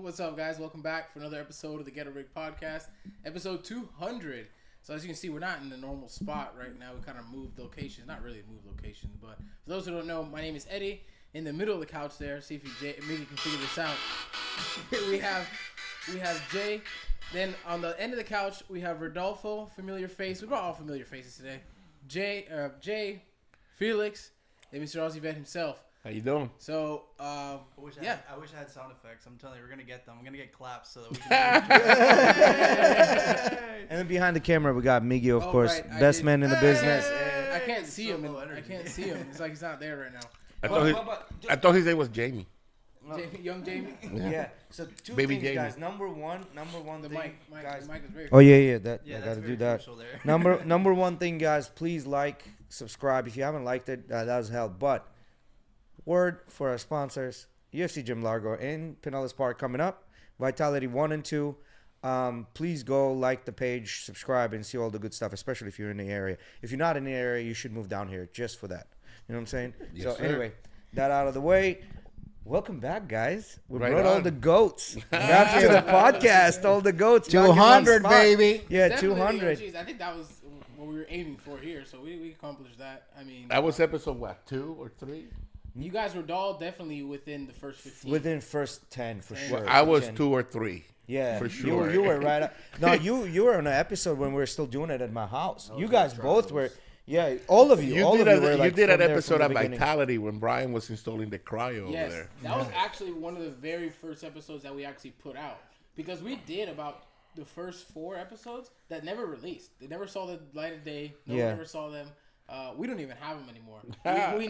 What's up, guys? Welcome back for another episode of the GhettoRig podcast, episode 200. So as you can see, we're not in the normal spot right now. We kind of moved locations. Not really moved locations, but for those who don't know, my name is Eddie. In the middle of the couch there, see if Miggy can figure this out. we have Jay. Then on the end of the couch, we have Rodolfo, familiar face. We brought all familiar faces today. Jay, Felix, and Mr. Ozzyvet himself. How you doing? So, I wish I had sound effects. I'm telling you, we're gonna get them. I'm gonna get claps so that we can. And then behind the camera, we got Miggy, of course, right. best man in the business. I can't see him. I can't see him. It's like he's not there right now. I thought his name was Jamie. Young Jamie. Yeah. So two Baby things, Jamie. guys. Number one The thing, mic guys. is very. Oh yeah. That Yeah, I that's gotta very do that. crucial there. Number one thing, guys. Please like, subscribe. If you haven't liked it, that does help. But word for our sponsors: UFC Gym Largo in Pinellas Park coming up. Vitality 1 and 2. Please go like the page, subscribe, and see all the good stuff. Especially if you're in the area. If you're not in the area, you should move down here just for that. You know what I'm saying? Yes, so sir. anyway, that out of the way. Welcome back, guys. We Right brought all on. the goats back to the podcast. All the goats. back in one 200, spot. baby. Yeah, Definitely, 200. geez, I think that was what we were aiming for here, so we accomplished that. I mean, That was episode what, 2 or 3? you guys were all definitely within the first 15. Within first 10 for sure. I was 10. 2 or 3. Yeah, for You, sure. you were right. No, you were on an episode when we were still doing it at my house. You guys both were. Yeah, all of you. All You of did, you were like an from there episode from at the beginning. Vitality when Brian was installing the cryo Yes, over there. that was actually one of the very first episodes that we actually put out because we did about the first 4 episodes that never released. They never saw the light of day. No one ever saw them. We don't even have them anymore. We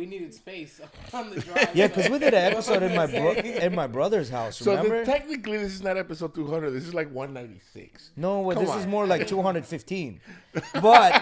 needed space on the drive. Yeah, because we did an episode in my brother's house. So Remember? technically, this is not episode 200. This is like 196. No, Come this on. is more like 215. But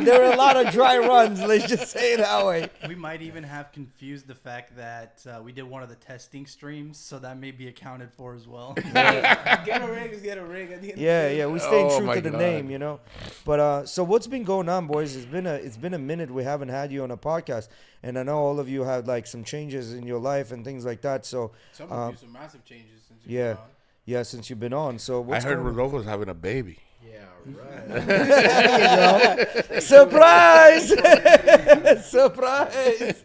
there were a lot of dry runs. Let's just say it that way. We might even have confused the fact that we did one of the testing streams, so that may be accounted for as well. GhettoRig is GhettoRig at the end. Yeah, we stayed Oh true my to the God. name, you know. But so what's been going on, boys? It's been a minute we haven't had you on a podcast, and I know all of you had like some changes in your life and things like that. So Some of you some massive changes since you've yeah, been on. yeah, since you've been on. So I what's heard going on? Rodolfo's having a baby. Surprise! Surprise!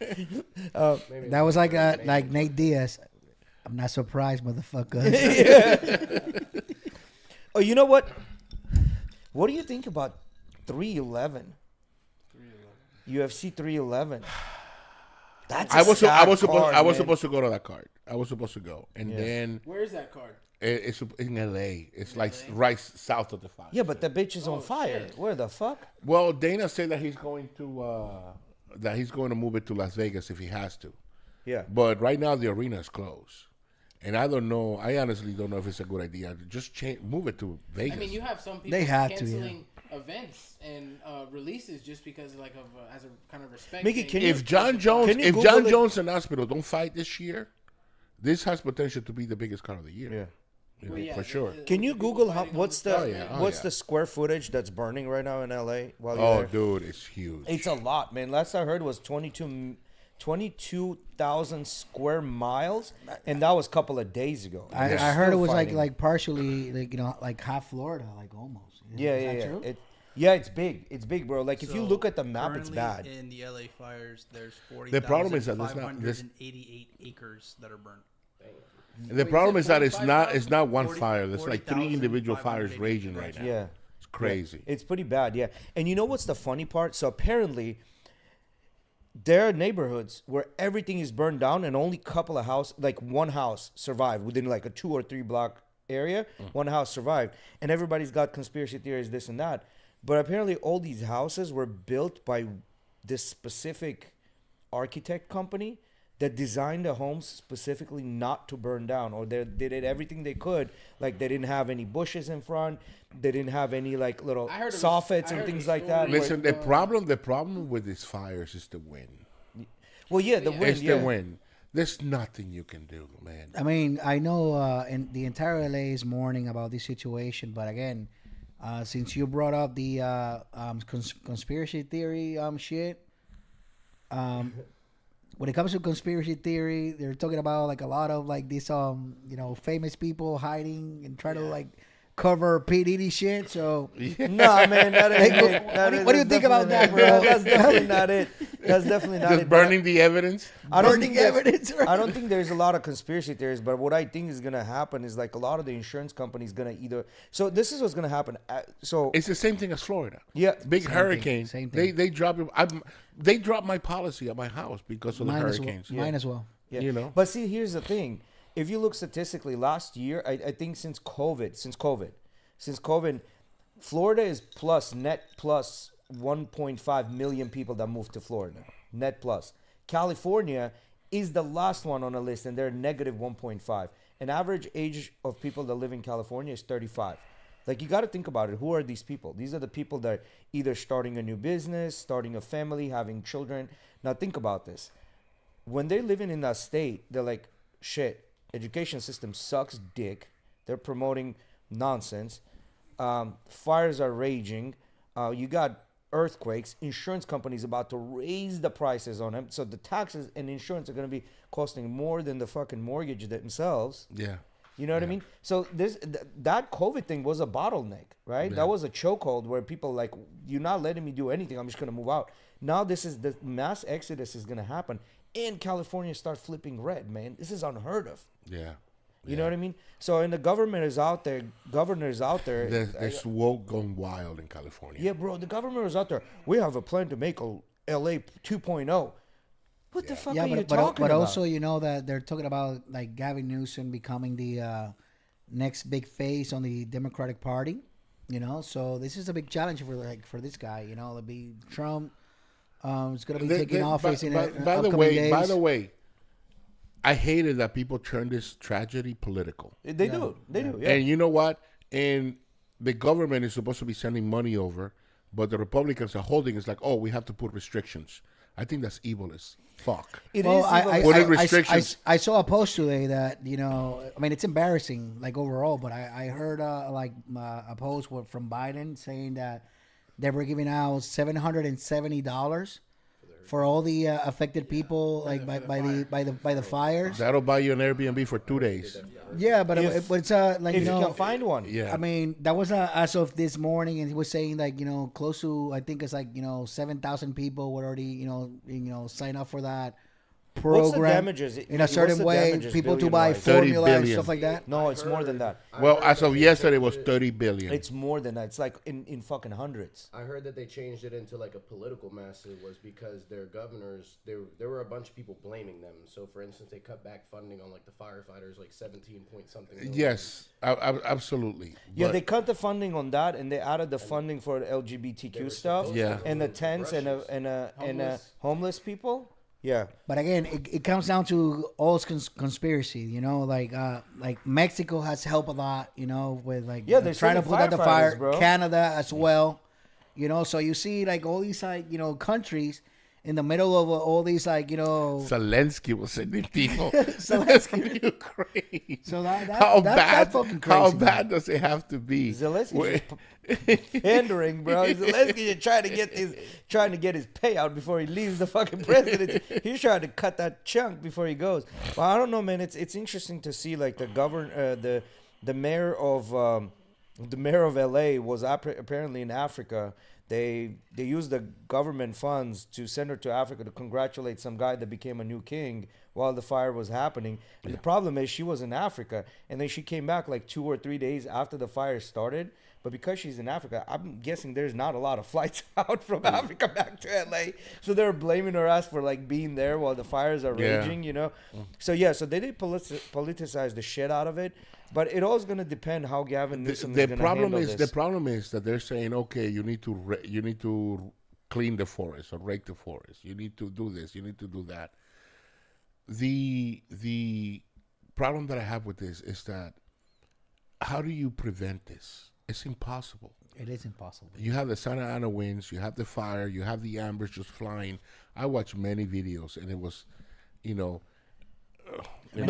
That was like Nate Diaz. I'm not surprised, motherfucker. Oh, you know what? What do you think about 311? UFC 311. That's I was supposed man. supposed to go to that card. I was supposed to go, and then Where is that card? it's in LA. It's like right south of the fire. Yeah, but the bitch is on Oh, fire. shit. Where the fuck? Well, Dana said that he's going to move it to Las Vegas if he has to. Yeah. But right now the arena is closed, and I don't know. I honestly don't know if it's a good idea. Just move it to Vegas. I mean, you have some people They have to, canceling events and releases just because like of as a kind of respect. Mickey, thing. can you- if John Jones and Hospital don't fight this year, this has potential to be the biggest card of the year. Yeah. You know, Well, yeah, for sure. Can you people Google fighting on what's the the spot, what's yeah. the square footage that's burning right now in LA while you're Oh, there? dude, it's huge. It's a lot, man. Last I heard was 22,000 square miles, and that was a couple of days ago. I Yeah. heard it Still was fighting. like partially like half Florida, like almost. Yeah, Is yeah, that yeah. true? It's big. It's big, bro. Like if you So, look at the map, it's currently bad. In the LA fires, there's The problem is that there's not- 40,588 acres that are burned. The problem is that it's 45,000? not one 40 fire. There's like 3 individual 40,588 fires raging right now. Yeah. It's crazy. It's pretty bad, yeah. And you know what's the funny part? So apparently, there are neighborhoods where everything is burned down and only couple of house, like one house survived within like a 2 or 3 block area. One house survived, and everybody's got conspiracy theories, this and that. But apparently, all these houses were built by this specific architect company that designed the homes specifically not to burn down, or they did everything they could. Like they didn't have any bushes in front, they didn't have any like little I heard it was- soffits I and heard things the like that. story. Listen, the problem with these fires is the wind. Well, yeah, the Yeah. wind. It's Yeah. the wind. There's nothing you can do, man. I mean, I know in the entire LA is mourning about this situation, but again, since you brought up the conspiracy theory shit, when it comes to conspiracy theory, they're talking about like a lot of like these famous people hiding and trying to like cover P Diddy shit. So Nah, man, that ain't Like, it. what do you think about that, bro? That's definitely not it. That's definitely not Just it. burning the evidence. I don't burning think there's- evidence. Right? I don't think there's a lot of conspiracy theories, but what I think is gonna happen is like a lot of the insurance companies gonna either. So this is what's gonna happen. So It's the same thing as Florida. yeah, Big Same hurricanes. thing, same thing. They drop. They dropped my policy at my house because of the Mine as well. hurricanes. Mine as well. yeah. You know. But see, here's the thing. If you look statistically, last year, I think since COVID, Florida is net plus 1.5 million people that moved to Florida. Net plus. California is the last one on the list, and they're negative 1.5. An average age of people that live in California is 35. Like, you got to think about it. Who are these people? These are the people that are either starting a new business, starting a family, having children. Now, think about this. When they're living in that state, they're like, shit, education system sucks dick. They're promoting nonsense. Fires are raging. You got earthquakes. Insurance companies about to raise the prices on them. So the taxes and insurance are going to be costing more than the fucking mortgage themselves. Yeah. You know what I mean? So that COVID thing was a bottleneck, right? Yeah. That was a chokehold where people like, you're not letting me do anything. I'm just going to move out. Now the mass exodus is going to happen. And California start flipping red, man. This is unheard of. Yeah. You know what I mean? So, and the government is out there, governors out there. There's woke gone wild in California. Yeah, bro, the government is out there. We have a plan to make a LA 2.0. What the fuck are you talking but about? also you know that they're talking about like Gavin Newsom becoming the next big face on the Democratic Party. You know, so this is a big challenge for this guy. You know, to be Trump. Is going to be taking office in upcoming days. By the way, I hated that people turn this tragedy political. They do. Yeah. And you know what? And the government is supposed to be sending money over, but the Republicans are holding. It's like, oh, we have to put restrictions. I think that's evil as fuck. It Well, is evil. What are restrictions? I saw a post today that I mean, it's embarrassing like overall, but I heard a post from Biden saying that they were giving out $770 for all the affected people, like by the fires. That'll buy you an Airbnb for 2 days. Yeah, but If- it's like if you can find one. Yeah. I mean, that was as of this morning, and he was saying like close to, I think it's like 7,000 people would already sign up for that program. What's the damages? In a What's certain the way? damages People to buy billion-wise? 30 formula and billion. stuff like that. No, it's more than that. Well, as of yesterday, it was 30 billion. It's more than that. It's like in fucking hundreds. I heard that they changed it into like a political mess. It was because their governors, there were a bunch of people blaming them. So, for instance, they cut back funding on like the firefighters, like 17 point something million. Yes, absolutely. Yeah, But- they cut the funding on that, and they added the funding for LGBTQ stuff. Yeah. and the tents and homeless people. Yeah, But again, it comes down to all conspiracy. Like Mexico has helped a lot. With like Yeah, they're trying to sending put out the fire. firefighters, bro. Canada as well. So you see like all these countries in the middle of all these Zelensky was sending people. Zelensky. Ukraine. So that How that, bad? that's fucking crazy. How man. bad does it have to be? Zelensky's just pandering, bro. Zelensky is trying to get his payout before he leaves the fucking presidency. He's trying to cut that chunk before he goes. Well, I don't know, man. It's interesting to see like the mayor of LA was apparently in Africa. They used the government funds to send her to Africa to congratulate some guy that became a new king while the fire was happening. And the problem is she was in Africa, and then she came back like 2 or 3 days after the fire started. But because she's in Africa, I'm guessing there's not a lot of flights out from Africa back to LA. So they're blaming her ass for like being there while the fires are Yeah. raging, So yeah, so they did politicize the shit out of it. But it all's gonna depend how Gavin Newsom is gonna handle this. The problem is that they're saying, okay, you need to clean the forest or rake the forest. You need to do this. You need to do that. The problem that I have with this is that how do you prevent this? It's impossible. It is impossible. You have the Santa Ana winds, you have the fire, you have the ambers just flying. I watched many videos, and it was, No,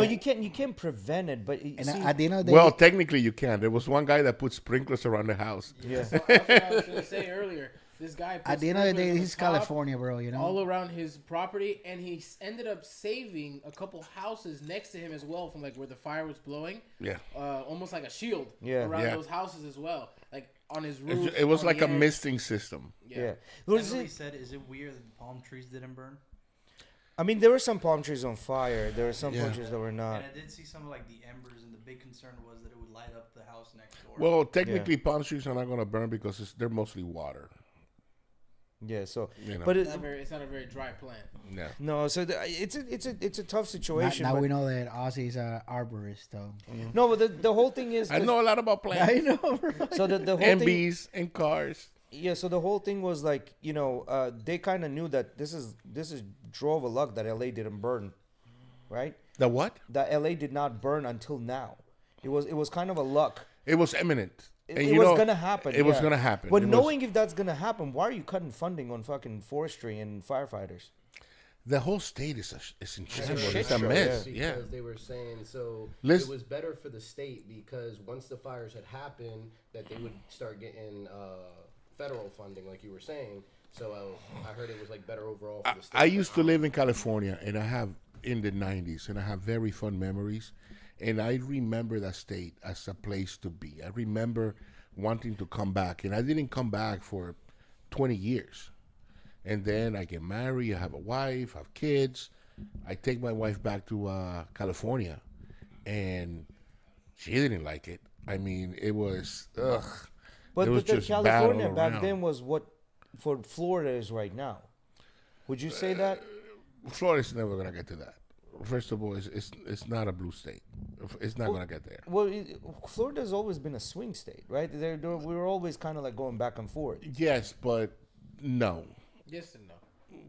you can't prevent it. But And see, at the end of the day, well, technically you can. There was one guy that put sprinklers around the house. yeah. That's what I was going to say earlier. This guy At puts the end of the sprinklers day, on this is top California, bro. You know. all around his property, and he ended up saving a couple houses next to him as well from like where the fire was blowing. Yeah. Almost like a shield Yeah. around Yeah. those houses as well, like on his roof. It was on like the a edge. misting system. Yeah. What Was he it- said, is it weird that the palm trees didn't burn? I mean, there were some palm trees on fire. There were some Yeah. palm trees that were not. And I did see some of like the embers, and the big concern was that it would light up the house next door. Well, technically, palm trees are not going to burn because they're mostly water. Yeah. So, You know. but It's not a very dry plant. Yeah. no. So it's a tough situation. Now but- we know that Ozzy's an arborist, though. No, but the whole thing is. I know a lot about plants I know, bro. So the whole and thing. bees and cars. Yeah, so the whole thing was like, they kind of knew that this is drove a luck that LA didn't burn, right? The what? That LA did not burn until now. It was kind of a luck. It was imminent. It, And it you was know, gonna happen. It was yeah. gonna happen. But It was- knowing if that's gonna happen, why are you cutting funding on fucking forestry and firefighters? the whole state is in shambles. shit It's a show, mess. Because Yeah. they were saying so Let's- it was better for the state because once the fires had happened, that they would start getting federal funding, like you were saying. So I heard it was like better overall for the state. I used to live in California, and I have in the '90s, and I have very fun memories. And I remember that state as a place to be. I remember wanting to come back, and I didn't come back for 20 years. And then I get married, I have a wife, have kids. I take my wife back to California, and she didn't like it. I mean, it was ugh. But, it was but the just bad all California back around. then was what for Florida is right now. Would you say that? Florida's never gonna get to that. First of all, it's not a blue state. It's not gonna get there. Well, Florida's always been a swing state, right? We were always kind of like going back and forth. Yes, but no. Yes and no.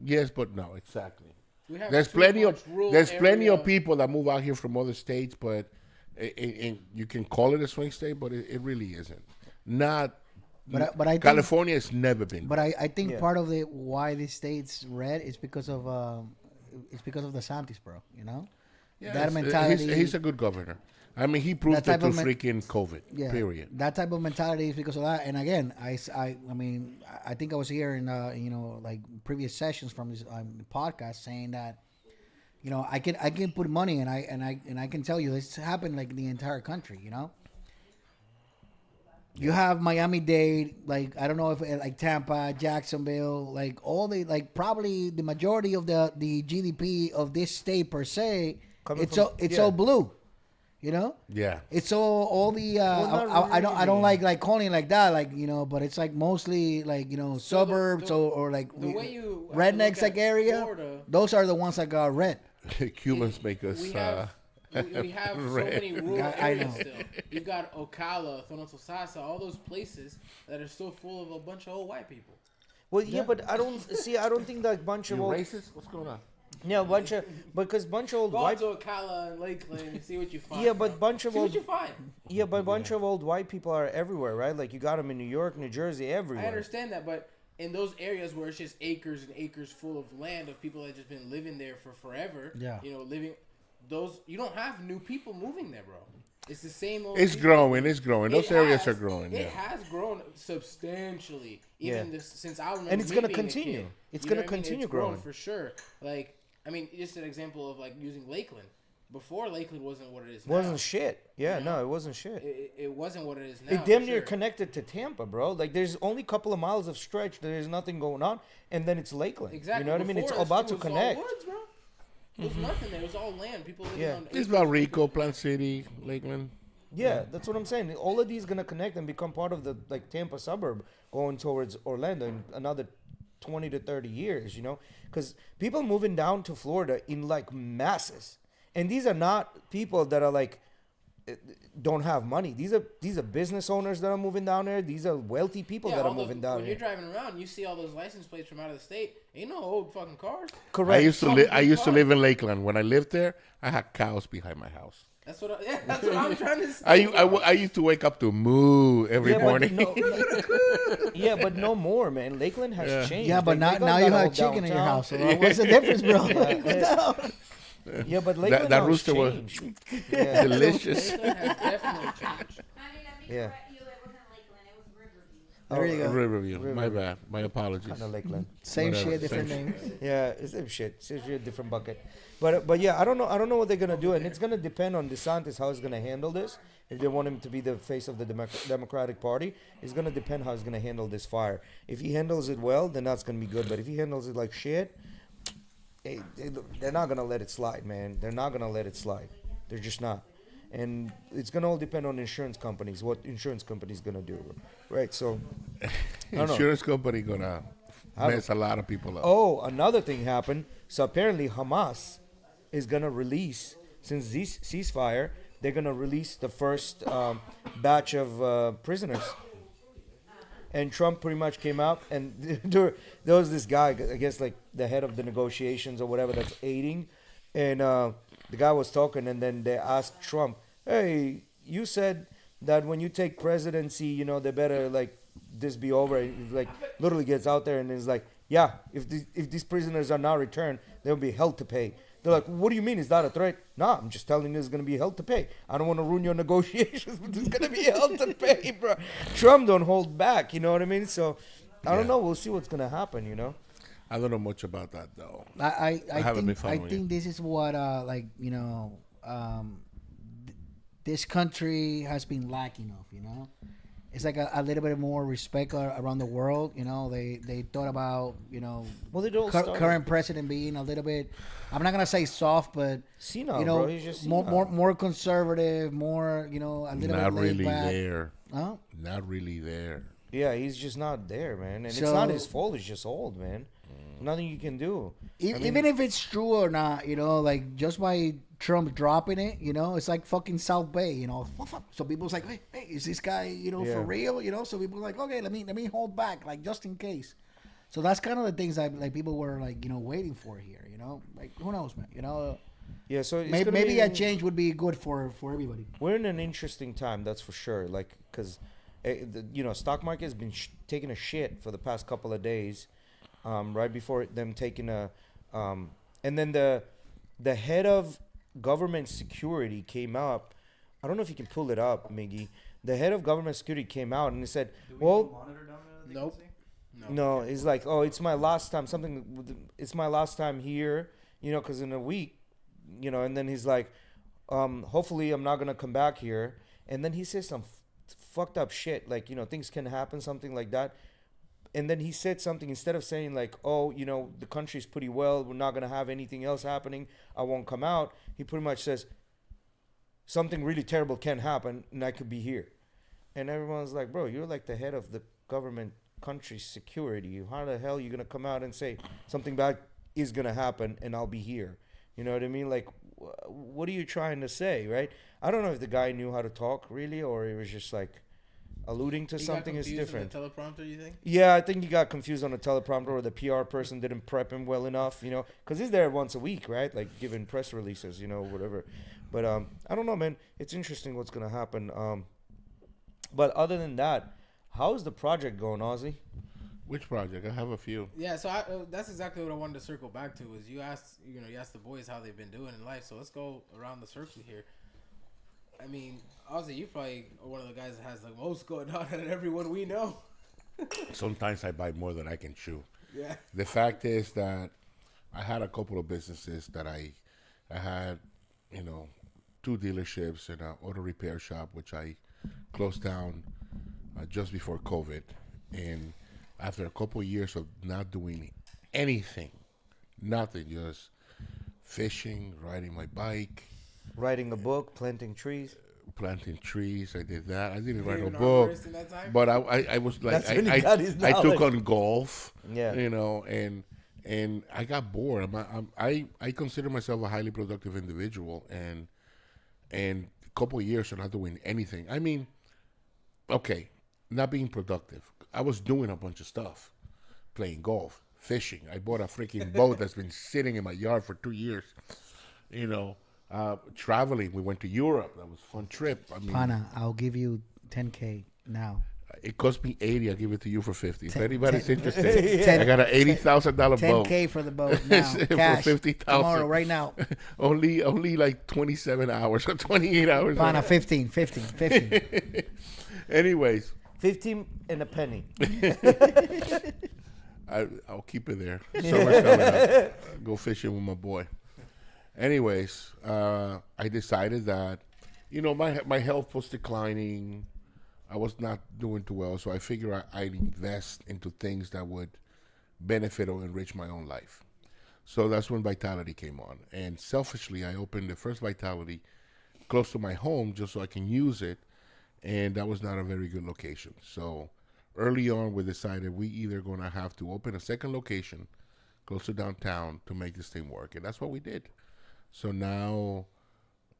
Yes, but no. Exactly. We have There's too plenty much of rural plenty area. of people that move out here from other states, but you can call it a swing state, but it really isn't. Not. But I think, California has never been. but I think Yeah. part of the why this state's red is because of the Santis, bro. You know, Yeah, that it's- mentality. He's a good governor. I mean, he proved That it type through of freaking COVID. Yeah, Period. that type of mentality is because of that. And again, I mean, I think I was here in like previous sessions from this podcast saying that, I can put money and I can tell you this happened like in the entire country. You have Miami-Dade, like I don't know if like Tampa, Jacksonville, like all the like probably the majority of the GDP of this state per se, Coming it's from- all it's yeah. all blue. Yeah. It's all the Well, not I don't really. like calling it like that, like but it's like mostly like suburbs the- or like the way you have to rednecks look like at area. Florida- Those are the ones that got red. Cubans make us. we have so many rural I areas know. still. You've got Ocala, Thonososasa, all those places that are still full of a bunch of old white people. Well, yeah, but I don't think that bunch of old, racist? What's going on? yeah, bunch of old Go white, out to Ocala and Lakeland and see what you find. yeah, but bro. bunch of see what old, you find. yeah, but bunch of old white people are everywhere, right? Like you got them in New York, New Jersey, I everywhere. understand that, but in those areas where it's just acres and acres full of land of people that have just been living there for forever, Yeah. living those, you don't have new people moving there, bro. It's the same old. It's people. growing. It's growing. Those It areas has- are growing. It Yeah. has grown substantially, even Yeah. since I remember. And it's me gonna being a continue. kid. It's You gonna know what I mean? continue It's grown growing. for sure. Like, I mean, just an example of like using Lakeland. Before Lakeland wasn't what it is now. Wasn't shit. Yeah, You no, know? it wasn't shit. It wasn't what it is now. It damn for near sure. connected to Tampa, bro. Like there's only a couple of miles of stretch. There's nothing going on, and then it's Lakeland. Exactly. You know what I mean? It's Before, about to it was all connect. woods, bro. There was nothing there. It was all land. People living Yeah. on. It's about Rico, Plant City, Lakeland. Yeah, that's what I'm saying. All of these gonna connect and become part of the like Tampa suburb going towards Orlando in another 20 to 30 years, because people moving down to Florida in like masses, and these are not people that are like don't have money. These are business owners that are moving down there. These are wealthy people that are all those- moving down when here. you're driving around, you see all those license plates from out of the state. Ain't no old fucking cars. Correct. I used to live in Lakeland. When I lived there, I had cows behind my house. That's what. That's what I'm trying to say. I used to wake up to moo every Yeah, but morning. no, yeah, but no more, man. Lakeland has changed. Yeah, but Like, now Lakeland you got have all chicken in your downtown. house. So what's the difference, bro? Yeah, but Lakeland that now rooster was changed. Yeah. delicious. Lakeland has definitely changed. Honey, let me Yeah. correct you. It wasn't Lakeland. It was Riverview. There you go. Riverview. My Riverview. bad. My apologies. Kind of Lakeland. Same Whatever, shit, different same names. Yeah, it's same shit. Same shit, different bucket. But yeah, I don't know. I don't know what they're gonna do, and it's gonna depend on DeSantis how he's gonna handle this. If they want him to be the face of the Democratic Party, it's gonna depend how he's gonna handle this fire. If he handles it well, then that's gonna be good. But if he handles it like shit, they're not gonna let it slide, man. They're not gonna let it slide. They're just not. And it's gonna all depend on insurance companies. What insurance company's gonna do, right? So, I don't know. Insurance company gonna mess a lot of people up. Oh, another thing happened. So apparently Hamas is gonna release, since this ceasefire, they're gonna release the first batch of prisoners. And Trump pretty much came out, and there was this guy, I guess like the head of the negotiations or whatever, that's aiding, and the guy was talking, and then they asked Trump, "Hey, you said that when you take presidency, you know, they better like this be over." And he, like literally gets out there and is like, "Yeah, if these prisoners are not returned, there will be hell to pay." They're like, "What do you mean? Is that a threat?" "Nah, I'm just telling you there's going to be hell to pay. I don't want to ruin your negotiations, but there's going to be hell to pay, bro." Trump don't hold back, you know what I mean? So, I don't know. We'll see what's going to happen, you know? I don't know much about that though. I haven't been think I following think it. this is what this country has been lacking of. It's like a little bit more respect around the world. They thought about Well, they don't start- current president being a little bit. I'm not gonna say soft, but Senile, bro. He's just more senile. more conservative, more a little Not bit laid really back. there. Huh? Not really there. Yeah, he's just not there, man. And it's So- not his fault. He's just old, man. Nothing you can do. I mean- Even if it's true or not, like just by Trump dropping it, it's like fucking South Bay, So people's like, hey, is this guy, Yeah. for real, So people are like, okay, let me hold back, like just in case. So that's kind of the things that like people were like, waiting for here, like who knows, man, Yeah, so it's maybe, gonna maybe be, a change would be good for everybody. We're in an interesting time, that's for sure. Like, because, stock market has been taking a shit for the past couple of days. Right before them taking and then the head of government security came up. I don't know if you can pull it up, Miggy. The head of government security came out and he said, "Well, Nope. no, it's like, oh, it's my last time. It's my last time here, because in a week, And then he's like, hopefully I'm not gonna come back here. And then he says some fucked up shit, like things can happen, something like that. And then he said something, instead of saying like, oh, the country's pretty well, we're not going to have anything else happening, I won't come out. He pretty much says, something really terrible can happen and I could be here. And everyone's like, bro, you're like the head of the government country's security. How the hell are you going to come out and say something bad is going to happen and I'll be here? You know what I mean? Like, what are you trying to say, right? I don't know if the guy knew how to talk really, or it was just like alluding to He something got is confused in different. the teleprompter, you think? Yeah, I think he got confused on the teleprompter, or the PR person didn't prep him well enough, because he's there once a week, right? Like giving press releases, whatever. But I don't know, man. It's interesting what's gonna happen. But other than that, how's the project going, Ozzy? Which project? I have a few. Yeah, so that's exactly what I wanted to circle back to. Is you asked the boys how they've been doing in life. So let's go around the circle here. I mean, Ozzy, you probably are one of the guys that has the most going on out of everyone we know. Sometimes I buy more than I can chew. Yeah. The fact is that I had a couple of businesses that I had, 2 dealerships and an auto repair shop, which I closed down just before COVID. And after a couple of years of not doing anything, nothing, just fishing, riding my bike, Writing a book, planting trees. planting trees. I did that. I didn't You write a even book, arborist in that time? but I was like, That's when he got his I took knowledge. on golf. Yeah. And I got bored. I consider myself a highly productive individual, and a couple of years of not doing anything. I mean, okay, not being productive. I was doing a bunch of stuff, playing golf, fishing. I bought a freaking boat that's been sitting in my yard for 2 years. Traveling. We went to Europe. That was a fun trip. I mean, Pana, I'll give you 10K now. it cost me 80. I'll give it to you for 50. If anybody's ten- interested, I got an $80,000 boat. 10K for the boat now. For Cash. 50,000. Tomorrow, right now. only like 27 hours or 28 hours. Pana, 15. Anyways, 15 and a penny. I'll keep it there. Summer's coming up. Go fishing with my boy. Anyways, I decided that, my health was declining. I was not doing too well, so I figured I'd invest into things that would benefit or enrich my own life. So that's when Vitality came on. And selfishly, I opened the first Vitality close to my home just so I can use it. And that was not a very good location. So early on, we decided we either going to have to open a second location close to downtown to make this thing work. And that's what we did. So now,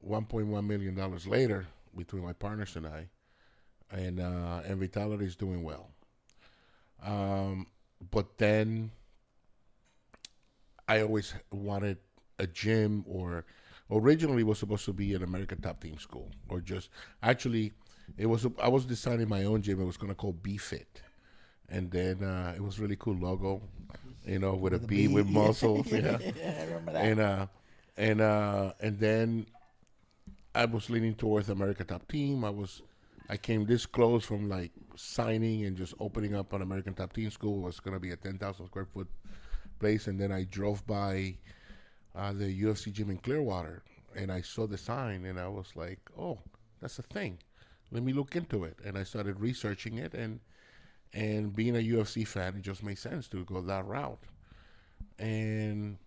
$1.1 million later, between my partners and I, and Vitality is doing well. But then I always wanted a gym, or originally it was supposed to be an American Top Team school, or just actually I was designing my own gym. It was going to call Be Fit, and then it was really cool logo, with a bee with muscles. Yeah, I remember that. And then I was leaning towards American Top Team. I came this close from like signing and just opening up an American Top Team school. It was going to be a 10,000 square foot place, and then I drove by the UFC gym in Clearwater, and I saw the sign, and I was like, oh, that's a thing. Let me look into it. And I started researching it, and being a UFC fan, it just made sense to go that route. And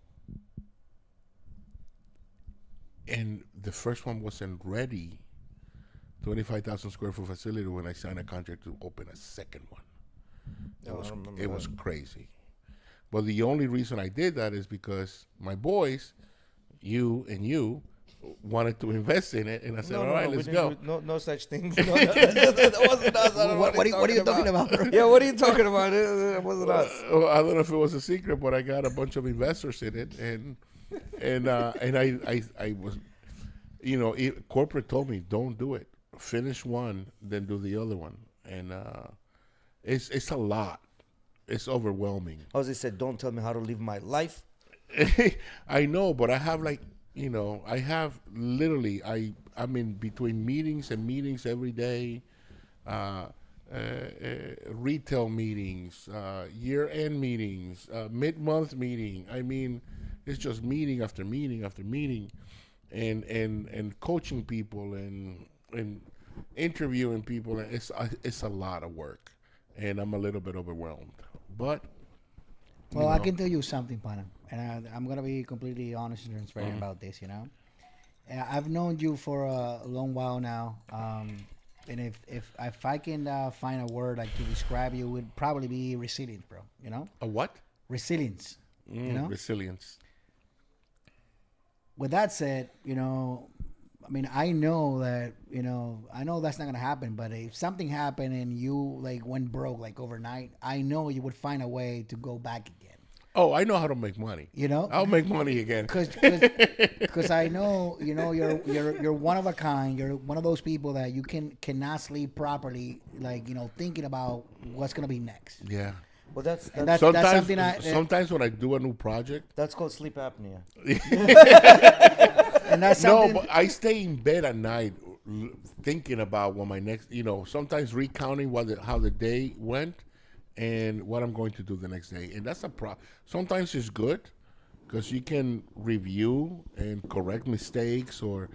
the first one wasn't ready, 25,000 square foot facility, when I signed a contract to open a second one. It was crazy. But the only reason I did that is because my boys, you, wanted to invest in it, and I said, all right, let's go. No such thing. That wasn't us. I don't know What are you talking about, bro? Yeah, what are you talking about? It wasn't us. I don't know if it was a secret, but I got a bunch of investors in it, and I was, corporate told me, don't do it. Finish one, then do the other one, and it's a lot. It's overwhelming. Jose said, don't tell me how to live my life. I know, but I have I have literally, I'm in between meetings and meetings every day, retail meetings, year-end meetings, mid-month meeting. I mean, it's just meeting after meeting after meeting, and coaching people and interviewing people. It's a lot of work, and I'm a little bit overwhelmed. But Well, I can tell you something, Pana, and I'm gonna be completely honest and transparent about this. I've known you for a long while now, and if I can find a word to describe you, it would probably be resilience, bro. A what? Resilience. Resilience. With that said, I know that I know that's not gonna happen. But if something happened and you went broke overnight, I know you would find a way to go back again. Oh, I know how to make money. I'll make money again. Because I know you're one of a kind. You're one of those people that you cannot sleep properly, thinking about what's gonna be next. Yeah. Well, that's something sometimes when I do a new project, that's called sleep apnea. And that's something. No, but I stay in bed at night thinking about what my next, sometimes recounting how the day went and what I'm going to do the next day. And that's a problem. Sometimes it's good because you can review and correct mistakes or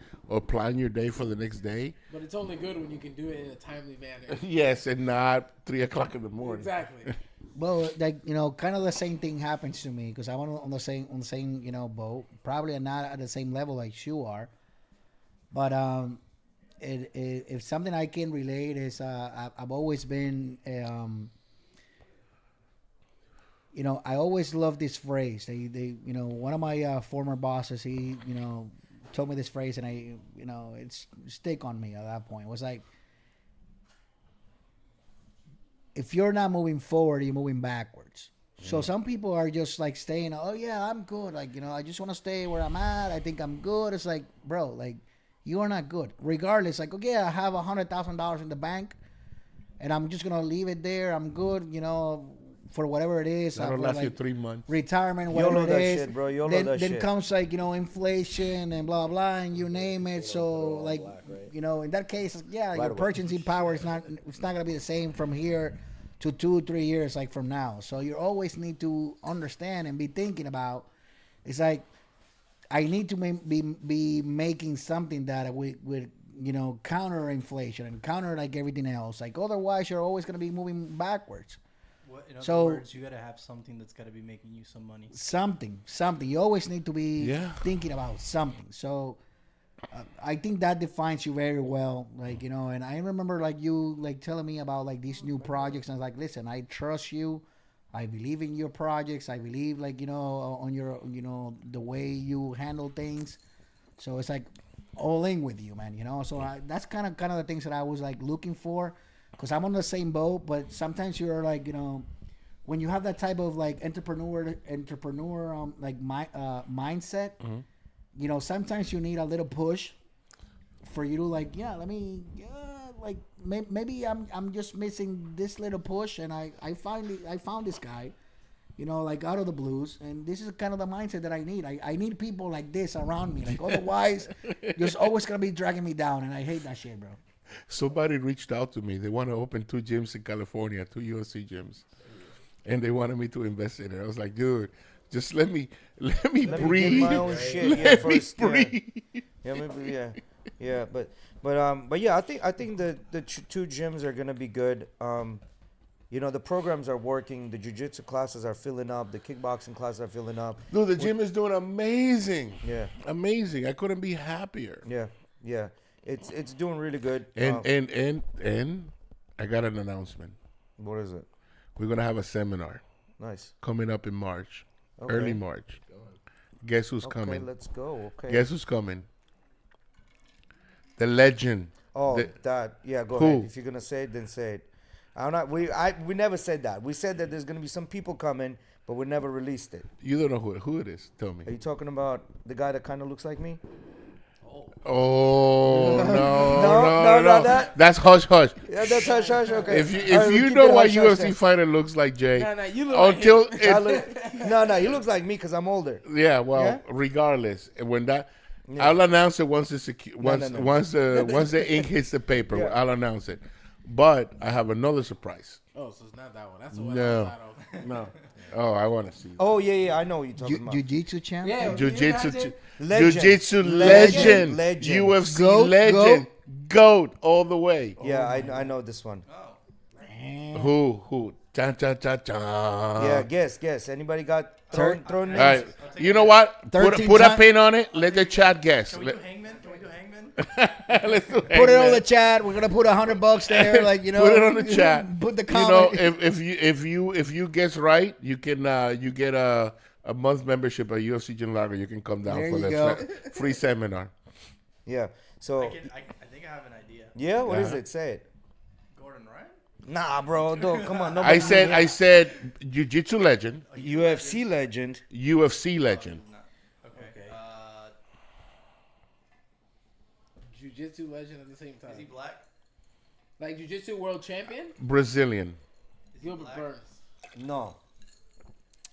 plan your day for the next day. But it's only good when you can do it in a timely manner. Yes, and not 3 o'clock in the morning. Exactly. Well, kind of the same thing happens to me because I'm on the same boat. Probably not at the same level like you are, but if something I can relate is I've always been I always love this phrase. They one of my former bosses, he told me this phrase, and it's stick on me at that point. It was like, if you're not moving forward, you're moving backwards. So some people are just staying, oh yeah, I'm good. I just want to stay where I'm at. I think I'm good. It's like, bro, you are not good. Regardless, okay, I have $100,000 in the bank and I'm just going to leave it there. I'm good, for whatever it is. That'll for, last like, you 3 months. retirement, YOLO whatever that it is. shit, bro. YOLO then that then shit. comes like inflation and blah blah and you name it. So all like black, right? in that case, yeah, Right your away. purchasing power is not gonna be the same from here to 2-3 years like from now. So you always need to understand and be thinking about. It's like I need to be making something that would counter inflation and counter like everything else. Like otherwise, you're always gonna be moving backwards. In other So- words, you gotta have something that's gotta be making you some money. Something. You always need to be Yeah. thinking about something. So I think that defines you very well. Like, and I remember like you like telling me about like these new projects. And I was like, listen, I trust you. I believe in your projects. I believe like, on your, the way you handle things. So it's like all in with you, man, So that's kind of the things that I was like looking for. Because I'm on the same boat, but sometimes you're like, when you have that type of like entrepreneur mindset, sometimes you need a little push for you to like, maybe I'm just missing this little push, and I found this guy, like out of the blues, and this is kind of the mindset that I need. I need people like this around me, like otherwise, you're always gonna be dragging me down, and I hate that shit, bro. Somebody reached out to me. They want to open 2 gyms in California, 2 UFC gyms, and they wanted me to invest in it. I was like, dude, just let me Let me breathe. get my own shit. Yeah, Let me first. breathe. Yeah, maybe. Yeah. But yeah, I think the 2 gyms are gonna be good. The programs are working. The jiu-jitsu classes are filling up. The kickboxing classes are filling up. Dude, the gym is doing amazing. Yeah. Amazing. I couldn't be happier. Yeah. It's doing really good. And I got an announcement. What is it? We're gonna have a seminar Nice. coming up in March, Okay. early March. Guess who's Okay, coming? let's go. Okay. Guess who's coming? The legend. Oh, The- that. Yeah, go Who? ahead. If you're gonna say it, then say it. We never said that. We said that there's gonna be some people coming, but we never released it. You don't know who it is. Tell Are me. you talking about the guy that kind of looks like me? Oh no, No, no, that- That's hush hush. Yeah, that's hush hush. Okay. If you All right, we'll you keep know it what hush hush UFC then. fighter looks like, Jay, Nah, you look like until him. No, he looks like me because I'm older. yeah, well, Yeah? regardless, when that I'll announce it once it's once no. once the ink hits the paper. Yeah. I'll announce it. But I have another surprise. Oh, so it's not that one. That's the one. No. I was No. Oh, I want to see. Oh yeah, I know what you're talking about. Jiu-jitsu champ. Yeah. Jiu-jitsu, Legend. Jiu-jitsu Legend. legend, UFC Goat, legend, goat all the way. Yeah, I know this one. Who? Cha cha cha cha. Yeah, guess. Anybody got thrown All names? right. You know what? 13 Put a time- pin on it. Let the chat guess. Can we do Hangman? Let's do Put it on Hangman. the chat. We're gonna put $100 there, like Put it on the chat. Put the You know, comment. if you guess right, you can you get a month membership at UFC Gym Lager. You can come down There for you the go. free seminar. Yeah. So I think I have an idea. yeah, what is Uh-huh. it? Say it. Gordon Ryan? Nah, bro. Don't come on. I said Jiu-Jitsu legend, UFC legend. UFC legend. Okay. Jiu-Jitsu legend at the same time. Is he black? Like Jiu-Jitsu world champion? Brazilian. Gilbert black? Burns. No.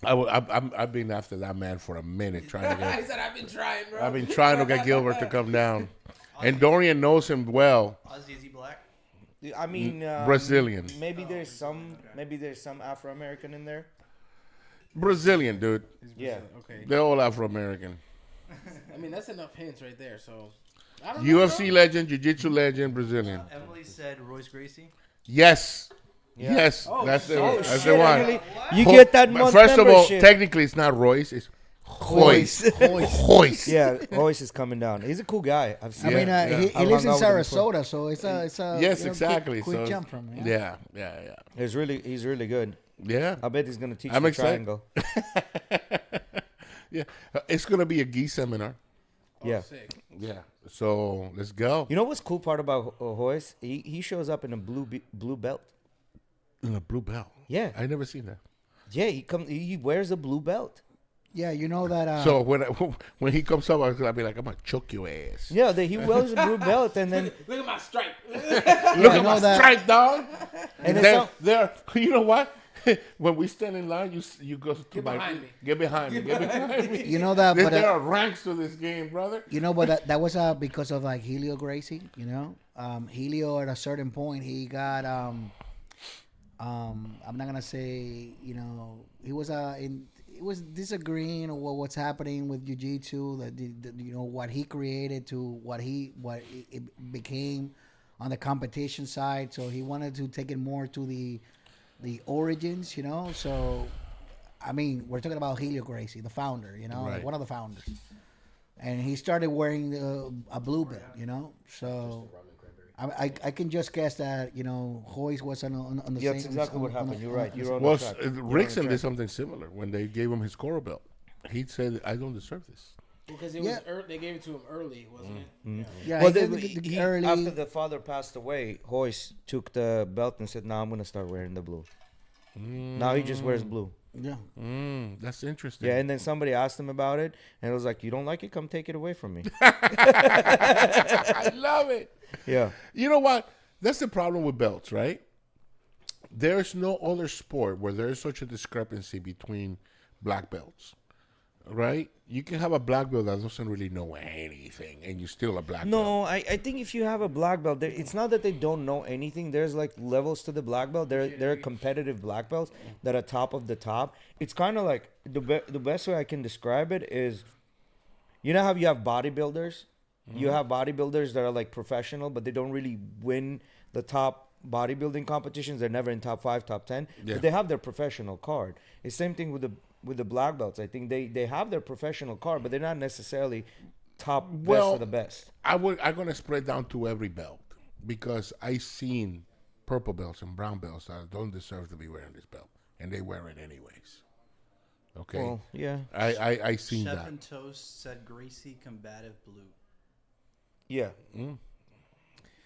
I've been after that man for a minute trying to He get. said, I've been trying, bro. I've been trying to get Gilbert to come down, and Dorian knows him well. Ozzy, is he black? I mean Brazilian. Maybe there's some Afro American in there. Brazilian, dude. Yeah. Okay. They're all Afro American. I mean, that's enough hints right there. So, I don't know, UFC bro. legend, Jiu-Jitsu legend, Brazilian. Emily said Royce Gracie. Yes. Yeah. Yes. Oh, that's the shit. that's Shit, the one. Emily, you get that month First of all, membership. technically it's not Royce, it's Hoist. Hoist. Yeah, Hoist is coming down. He's a cool guy. I've I seen. mean, Yeah, he I've lives in hung out with him before. Sarasota, so it's a Yes, quick- exactly. Quick, So, jump from him. Yeah. He's really good. Yeah. I bet he's gonna teach I'm the excited. triangle. Yeah. It's gonna be a gi seminar. Oh, Yeah. sick. Yeah. So let's go. You know what's cool part about Hoist? He shows up in a blue belt. In a blue belt. Yeah, I never seen that. yeah. He wears a blue belt. Yeah, you know that. So when he comes up, I'm gonna be like, I'm gonna choke your ass. Yeah, he wears a blue belt, and then Look at my stripe. Look you at know my that- stripe, dog. and then They're, some, they're, you know what? when we stand in line, you go to Get behind me. Get behind me. Get behind me. You know that, there, but there are ranks to this game, brother. you know, but that was because of like Helio Gracie. You know, Helio at a certain point he got I'm not gonna say, you know, he was it was disagreeing on what's happening with jiu-jitsu, you know, what he created to what it became on the competition side. So he wanted to take it more to the origins, you know. So I mean, we're talking about Helio Gracie, the founder, you know, like Right. one of the founders, and he started wearing a blue belt, you know. So I can just guess that, you know, Hoist was on the Yeah, same. that's exactly what happened. You're right. You're on Well, the track. You're on the Rickson track. did something similar when they gave him his Coro belt. He said, "I don't deserve this." Because it Yeah. was they gave it to him early, wasn't it? Yeah, Well, he then gave the he, early. after the father passed away, Hoist took the belt and said, "Now I'm gonna start wearing the blue." Now he just wears blue. Yeah. That's interesting. Yeah, and then somebody asked him about it, and it was like, "You don't like it? Come take it away from me." I love it. Yeah. You know what? That's the problem with belts, right? There's no other sport where there's such a discrepancy between black belts, right? You can have a black belt that doesn't really know anything, and you're still a black belt. No, I think if you have a black belt, it's not that they don't know anything. There's like levels to the black belt. There are competitive black belts that are top of the top. It's kind of like the best way I can describe it is, you know how you have bodybuilders? You have bodybuilders that are like professional, but they don't really win the top bodybuilding competitions. They're never in top 5, top 10, Yeah. but they have their professional card. It's same thing with the black belts. I think they have their professional card, but they're not necessarily top best of the best. I'm gonna spread down to every belt because I seen purple belts and brown belts that don't deserve to be wearing this belt, and they wear it anyways. Okay, Well, yeah, I seen Chef that. and Toast said Gracie combative blue. yeah.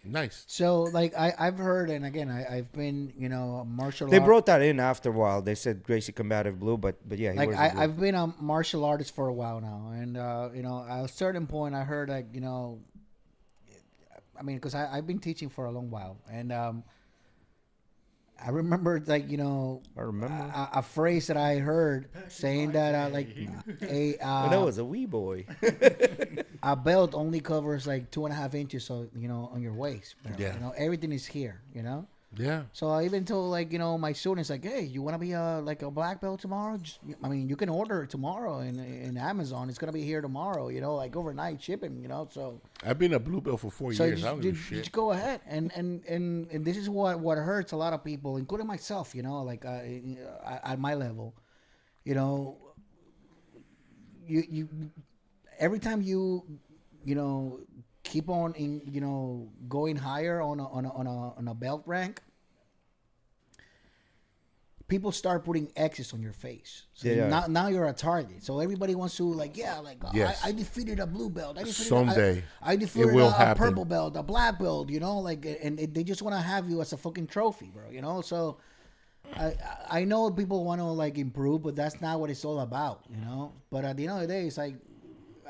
Nice. So like I've heard, and again I've been, you know, martial. They art- brought that in after a while. They said Gracie combative blue, but yeah, he like wears the blue. I've been a martial artist for a while now, and you know, at a certain point I heard, like, you know, I mean, because I've been teaching for a long while, and I remember, like, you know, I remember. a phrase that I heard saying that like When I was a wee boy. a belt only covers like 2.5 inches, so, you know, on your waist. Yeah. You know, everything is here, you know. Yeah. So I even told, like, you know, my students, like, hey, you want to be a black belt tomorrow? I mean, you can order it tomorrow in Amazon. It's gonna be here tomorrow, you know, like overnight shipping, you know. So I've been a blue belt for 4 so years. I don't give a shit. just go ahead, and this is what hurts a lot of people, including myself, you know, like at my level, you know, you every time you know, keep on you know, going higher on a belt rank, people start putting X's on your face. So Yeah. now you're a target. So everybody wants to, like, yeah, like, Yes. I defeated a blue belt. I defeated Someday, I defeated it will a happen. purple belt, a black belt, you know, like, and they just want to have you as a fucking trophy, bro, you know. So I know people want to, like, improve, but that's not what it's all about, you know. But at the end of the day, it's like,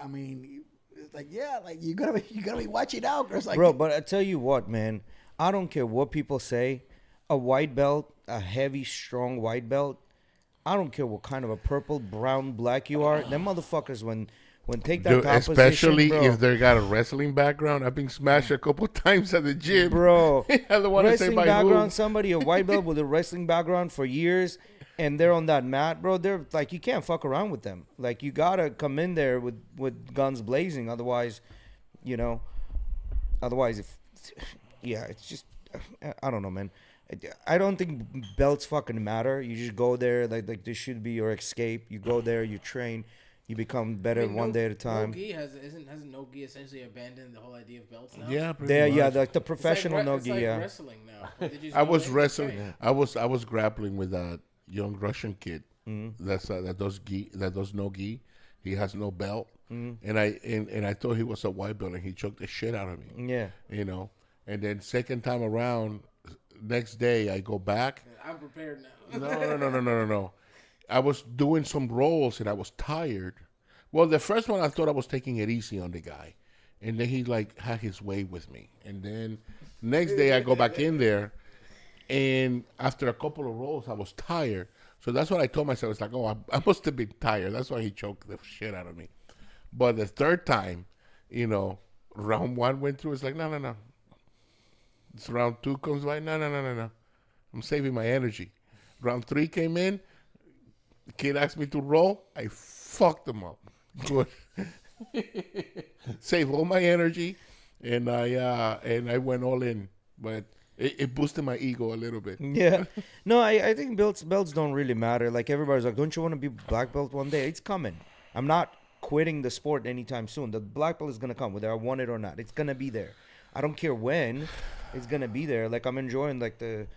I mean, it's like, yeah, like, you gotta be watching out, cause, like, Bro, but I tell you what, man. I don't care what people say. A white belt, a heavy, strong white belt. I don't care what kind of a purple, brown, black you are. Them motherfuckers, when take that Dude, composition, especially bro, if they got a wrestling background. I've been smashed a couple times at the gym. bro. I don't want to say Wrestling by background, who. somebody a white belt with a wrestling background for years, and they're on that mat, bro. They're like, you can't fuck around with them. Like, you gotta come in there with guns blazing. Otherwise, you know. Otherwise, it's just, I don't know, man. I don't think belts fucking matter. You just go there, like this should be your escape. You go there, you train, you become better one day at a time. No-gi hasn't no-gi essentially abandoned the whole idea of belts now? Yeah, pretty There, yeah, much. like the professional it's no-gi, like yeah. wrestling now. They just I go was in, wrestling. right. I was grappling with that young Russian kid. That does gi. That does no gi. He has no belt. And I thought he was a white belt, and he choked the shit out of me. Yeah. You know. And then second time around, next day I go back. I'm prepared now. No. I was doing some rolls and I was tired. Well, the first one I thought I was taking it easy on the guy, and then he like had his way with me. And then next day I go back in there, And after a couple of rolls, I was tired. So that's what I told myself. It's like, oh, I must have been tired. That's why he choked the shit out of me. But the third time, round one went through. It's like, no. It's round two comes by. No. I'm saving my energy. Round three came in. The kid asked me to roll. I fucked him up. Good. Save all my energy, and I went all in. But it boosted my ego a little bit. Yeah. No, I think belts don't really matter. Like, everybody's like, don't you want to be black belt one day? It's coming. I'm not quitting the sport anytime soon. The black belt is going to come, whether I want it or not. It's going to be there. I don't care when. It's going to be there. Like, I'm enjoying, like, the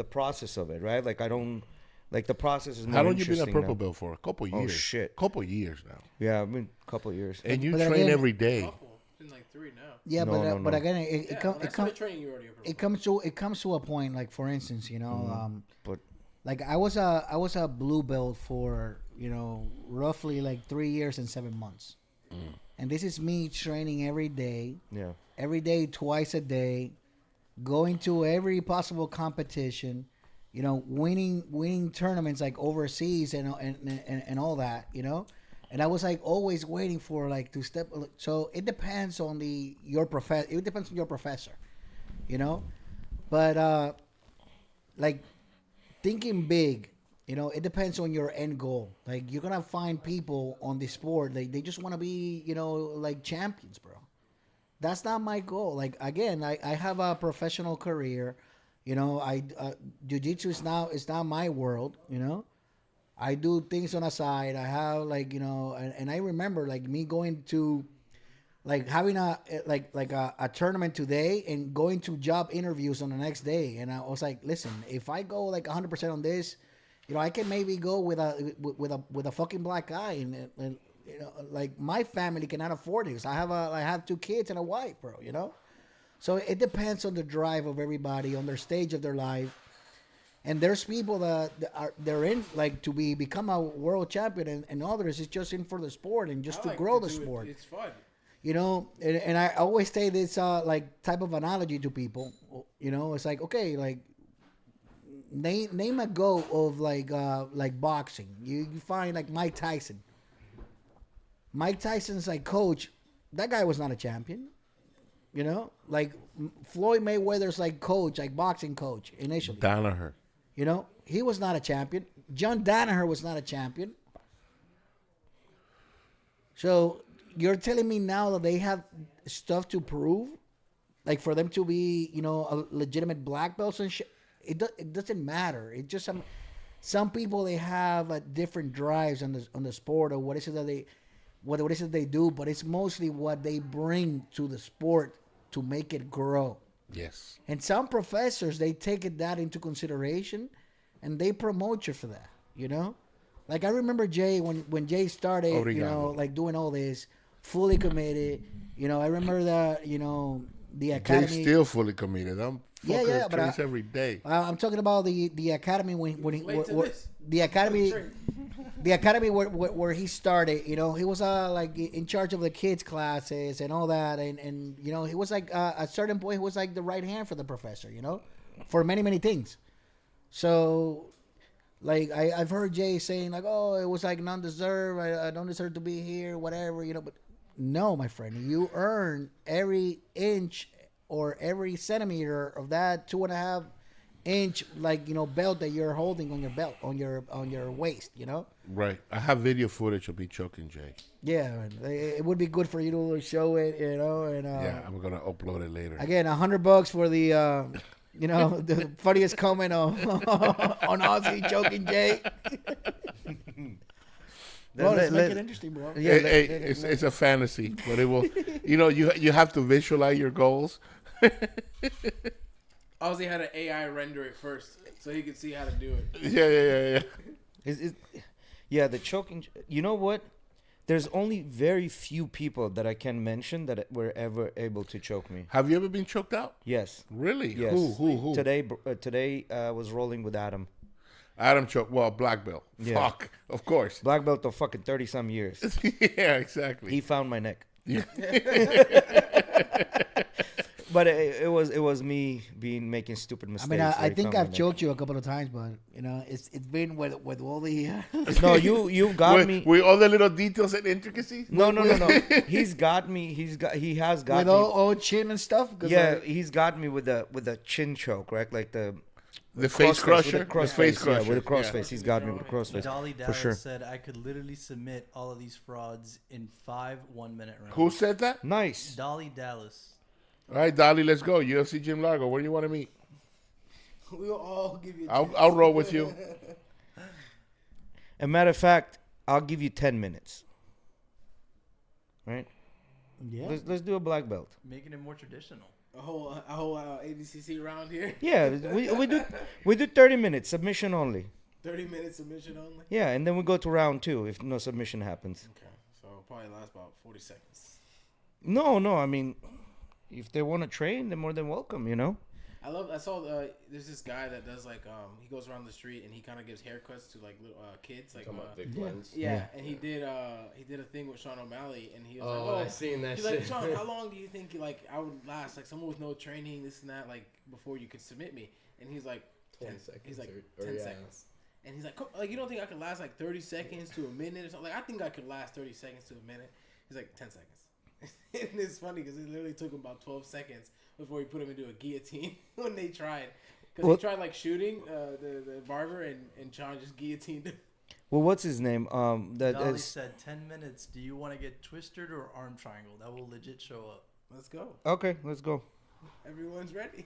process of it, right? Like, I don't... Like, the process is more How long you been a interesting purple now. belt for? A couple years. Oh, shit. Couple years now. Yeah, I mean, a couple of years. And you But then train again- every day. Couple. It's been like 3 now. Yeah, No, but no. again, When I started training, you were already a purple belt. it comes to a point. Like, for instance, But like I was a blue belt for roughly like 3 years and 7 months, and this is me training every day, twice a day, going to every possible competition, winning tournaments like overseas and all that, and I was like always waiting for like to step. So it depends on your professor. It depends on your professor, but like thinking big. It depends on your end goal. Like, you're gonna find people on the sport, they just want to be, like champions, bro. That's not my goal. Like, again, I have a professional career. Jiu-jitsu is not my world. I do things on the side. I have like, and I remember like me going to, like, having a tournament today and going to job interviews on the next day. And I was like, listen, if I go like 100% on this, I can maybe go with a fucking black guy, and like, my family cannot afford it. I have 2 kids and a wife, bro. So it depends on the drive of everybody, on their stage of their life. And there's people they're in like to become a world champion, and others is just in for the sport and just I to like grow to the do it. sport. It's fun. And I always say this like type of analogy to people. It's like, okay, like name a GOAT of like boxing. You find like Mike Tyson. Mike Tyson's like coach. That guy was not a champion. Like Floyd Mayweather's like coach, like boxing coach initially. Danaher. He was not a champion. John Danaher was not a champion. So you're telling me now that they have stuff to prove, like for them to be, a legitimate black belts and shit. It doesn't matter. It just some people, they have different drives on the sport, or what is it that they do, but it's mostly what they bring to the sport to make it grow. Yes. And some professors, they take that into consideration, and they promote you for that. Like, I remember Jay when Jay started, Obrigado. like doing all this, fully committed. I remember that, the academy. Jay's still fully committed. I'm fucking but trains every day. I'm talking about the academy when he Late to where- this. the academy. Train. The academy where he started, he was like in charge of the kids classes and all that, and he was like at a certain point, he was like the right hand for the professor, for many things. So, like, I've heard Jay saying like, oh, it was like non-deserved. I don't deserve to be here, whatever, but no, my friend, you earn every inch or every centimeter of that 2.5 inch belt that you're holding on your belt, on your waist. Right. I have video footage of me choking Jay. Yeah, man. It would be good for you to show it, and Yeah, I'm gonna upload it later. again, $100 for the the funniest comment on on Ozzy choking Jay. Bro, let's make it interesting, bro. It's a fantasy, but it will. You have to visualize your goals. Ozzy had an AI render it first, so he could see how to do it. Yeah. Yeah, the choking. You know what? There's only very few people that I can mention that were ever able to choke me. Have you ever been choked out? Yes. Really? Yes. Who? Today I was rolling with Adam. Adam choked. Well, black belt. Yeah. Fuck. Of course. Black belt of fucking 30-some years. Yeah, exactly. He found my neck. Yeah. But it was me making stupid I mistakes. mean, I like think something I've like choked you a couple of times, but it's been with all the that. No, you've got me. With all the little details and intricacies. No. He's got me. He has got with me. all chin and stuff. 'Cause Yeah, he's got me with the chin choke, right? Like the face crusher. With the cross The face face, yeah, crusher, with the cross yeah. face. He's got me with the cross face. Dolly For Dallas sure. said I could literally submit all of these frauds in 5 1-minute rounds. Who said that? Nice. Dolly Dallas. All right, Dolly, let's go. UFC Jim Largo. Where do you want to meet? We'll all give you. I'll roll with you. As a matter of fact, I'll give you 10 minutes. Right? yeah. Let's do a black belt. Making it more traditional. A whole ADCC round here. Yeah, we do 30 minutes submission only. 30-minute submission only. Yeah, and then we go to round 2 if no submission happens. Okay, so it'll probably last about 40 seconds. No, I mean, if they want to train, they're more than welcome. You know. I saw there's this guy that does like he goes around the street and he kind of gives haircuts to like little kids like Talking about Vic Blends. yeah, and he did a thing with Sean O'Malley and he was Oh, like, I seen that he's shit. like, Sean, how long do you think like I would last like someone with no training this and that like before you could submit me? And he's like 20 seconds. He's like or 10 yeah. seconds. And he's like you don't think I could last like 30 seconds to a minute or something? Like I think I could last 30 seconds to a minute. He's like 10 seconds. And it's funny because it literally took him about 12 seconds before he put him into a guillotine when they tried. Because he tried like shooting the barber and Sean just guillotined him. Well, what's his name? That Dolly is said 10 minutes. Do you want to get twisted or arm triangle? That will legit show up. Let's go. okay. Let's go. Everyone's ready.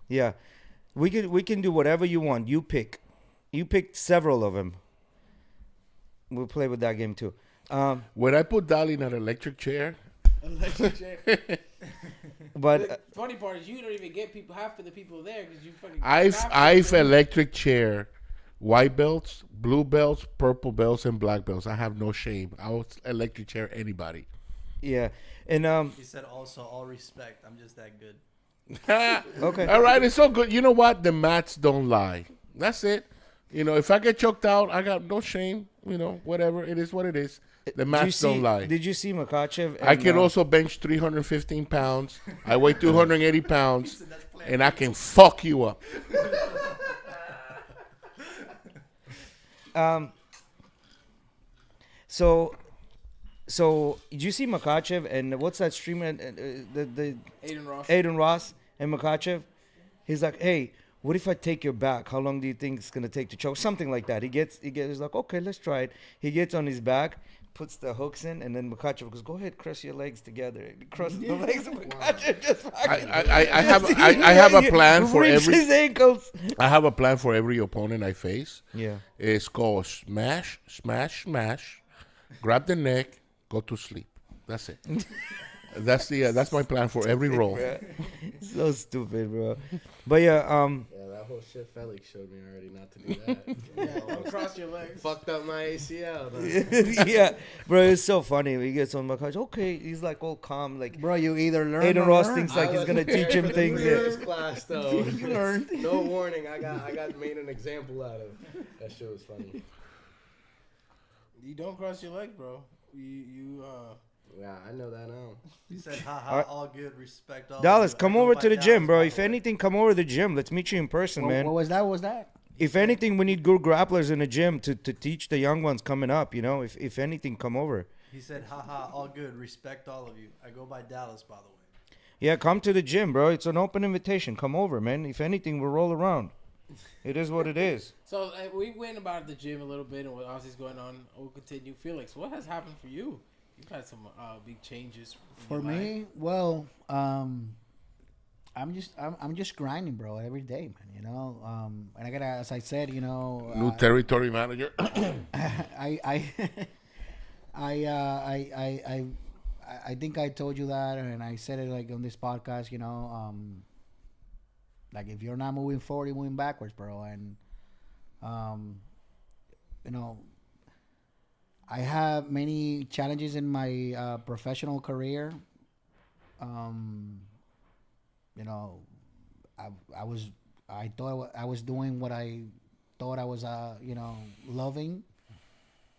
Yeah, we can do whatever you want. You pick. You picked several of them. We'll play with that game too. When I put Dolly in an electric chair, Electric chair. But The funny part is you don't even get people half of the people there because you fucking. I've electric chair, white belts, blue belts, purple belts, and black belts. I have no shame. I'll electric chair anybody. yeah, and He said also, all respect. I'm just that good. okay. All right, it's so good. You know what? The mats don't lie. That's it. You know, if I get choked out, I got no shame. You know, whatever. It is what it is. The Did you mats see- don't lie. Did you see Makachev? I can also bench 315 pounds. I weigh 280 pounds, and I can fuck you up. So did you see Makachev and what's that streamer? The Aiden Ross. Aiden Ross and Makachev. He's like, hey, what if I take your back? How long do you think it's gonna take to choke? Something like that. He's like, okay, let's try it. He gets on his back, puts the hooks in, and then Makachev goes, go ahead, cross your legs together. He crosses the legs, and Makachev just fucking I have a plan for rips every. his ankles. I have a plan for every opponent I face. Yeah. It's called smash, smash, smash. Grab the neck, go to sleep. That's it. That's my plan for every roll. So stupid, bro. But yeah, Yeah, that whole shit Felix showed me already not to do that. Yeah, don't cross your legs. Fucked up my ACL. though. yeah, bro, it's so funny. He gets on my couch. Okay, he's like all calm, like Bro, you either learn Aiden or Ross learn. thinks like I he's gonna wasn't teach there him for the things. previous That, class though. You learned. No warning. I got made an example out of. That shit was funny. You don't cross your leg, bro. You Yeah, I know that now. He said, haha, Alright. all good, respect all. Dallas, of you. come I go over by to the Dallas, gym, bro. by If the way. anything, come over to the gym. Let's meet you in person, man. What was that? What was that? If anything, we need good grapplers in the gym to teach the young ones coming up. You know, if anything, come over. He said, haha, all good, respect all of you. I go by Dallas, by the way. Yeah, come to the gym, bro. It's an open invitation. Come over, man. If anything, we'll roll around. It is what it is. So we went about the gym a little bit and what else is going on. We'll continue. Felix, what has happened for you? You've had some big changes. in For your life. me, well, I'm just grinding, bro, every day, man. You know, and I gotta, as I said, you know, New territory manager. I I think I told you that, and I said it like on this podcast. You know, like if you're not moving forward, you're moving backwards, bro. And you know, I have many challenges in my professional career. You know, I thought I was doing what I thought I was, you know, loving,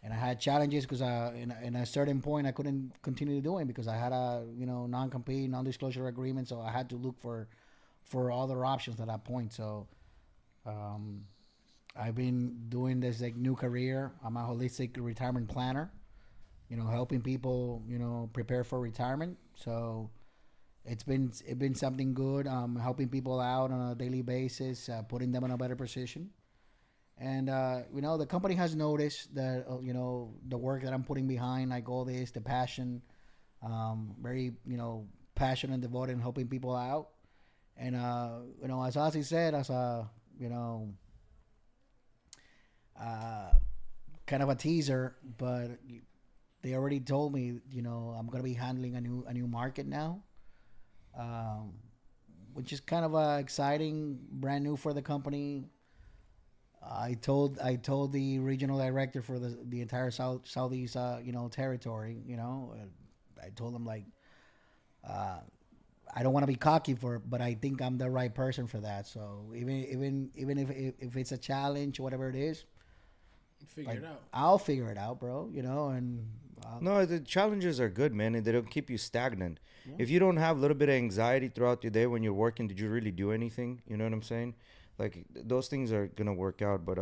and I had challenges because in a certain point I couldn't continue doing because I had a non-compete, non-disclosure agreement, so I had to look for other options at that point. So I've been doing this like new career. I'm a holistic retirement planner, helping people prepare for retirement. So it's been something good. Helping people out on a daily basis, putting them in a better position. And the company has noticed that the work that I'm putting behind, like all this, the passion, very passionate and devoted in helping people out. And as Ozzy said, as a kind of a teaser, but they already told me I'm gonna be handling a new market now, which is kind of exciting, brand new for the company. I told the regional director for the entire southeast territory. I told him like I don't want to be cocky but I think I'm the right person for that. So even if it's a challenge, whatever it is, Figure it out. I'll figure it out, bro. And No, the challenges are good, man, and they don't keep you stagnant. If you don't have a little bit of anxiety throughout your day when you're working, did you really do anything? You know what I'm saying? Like, those things are going to work out. But,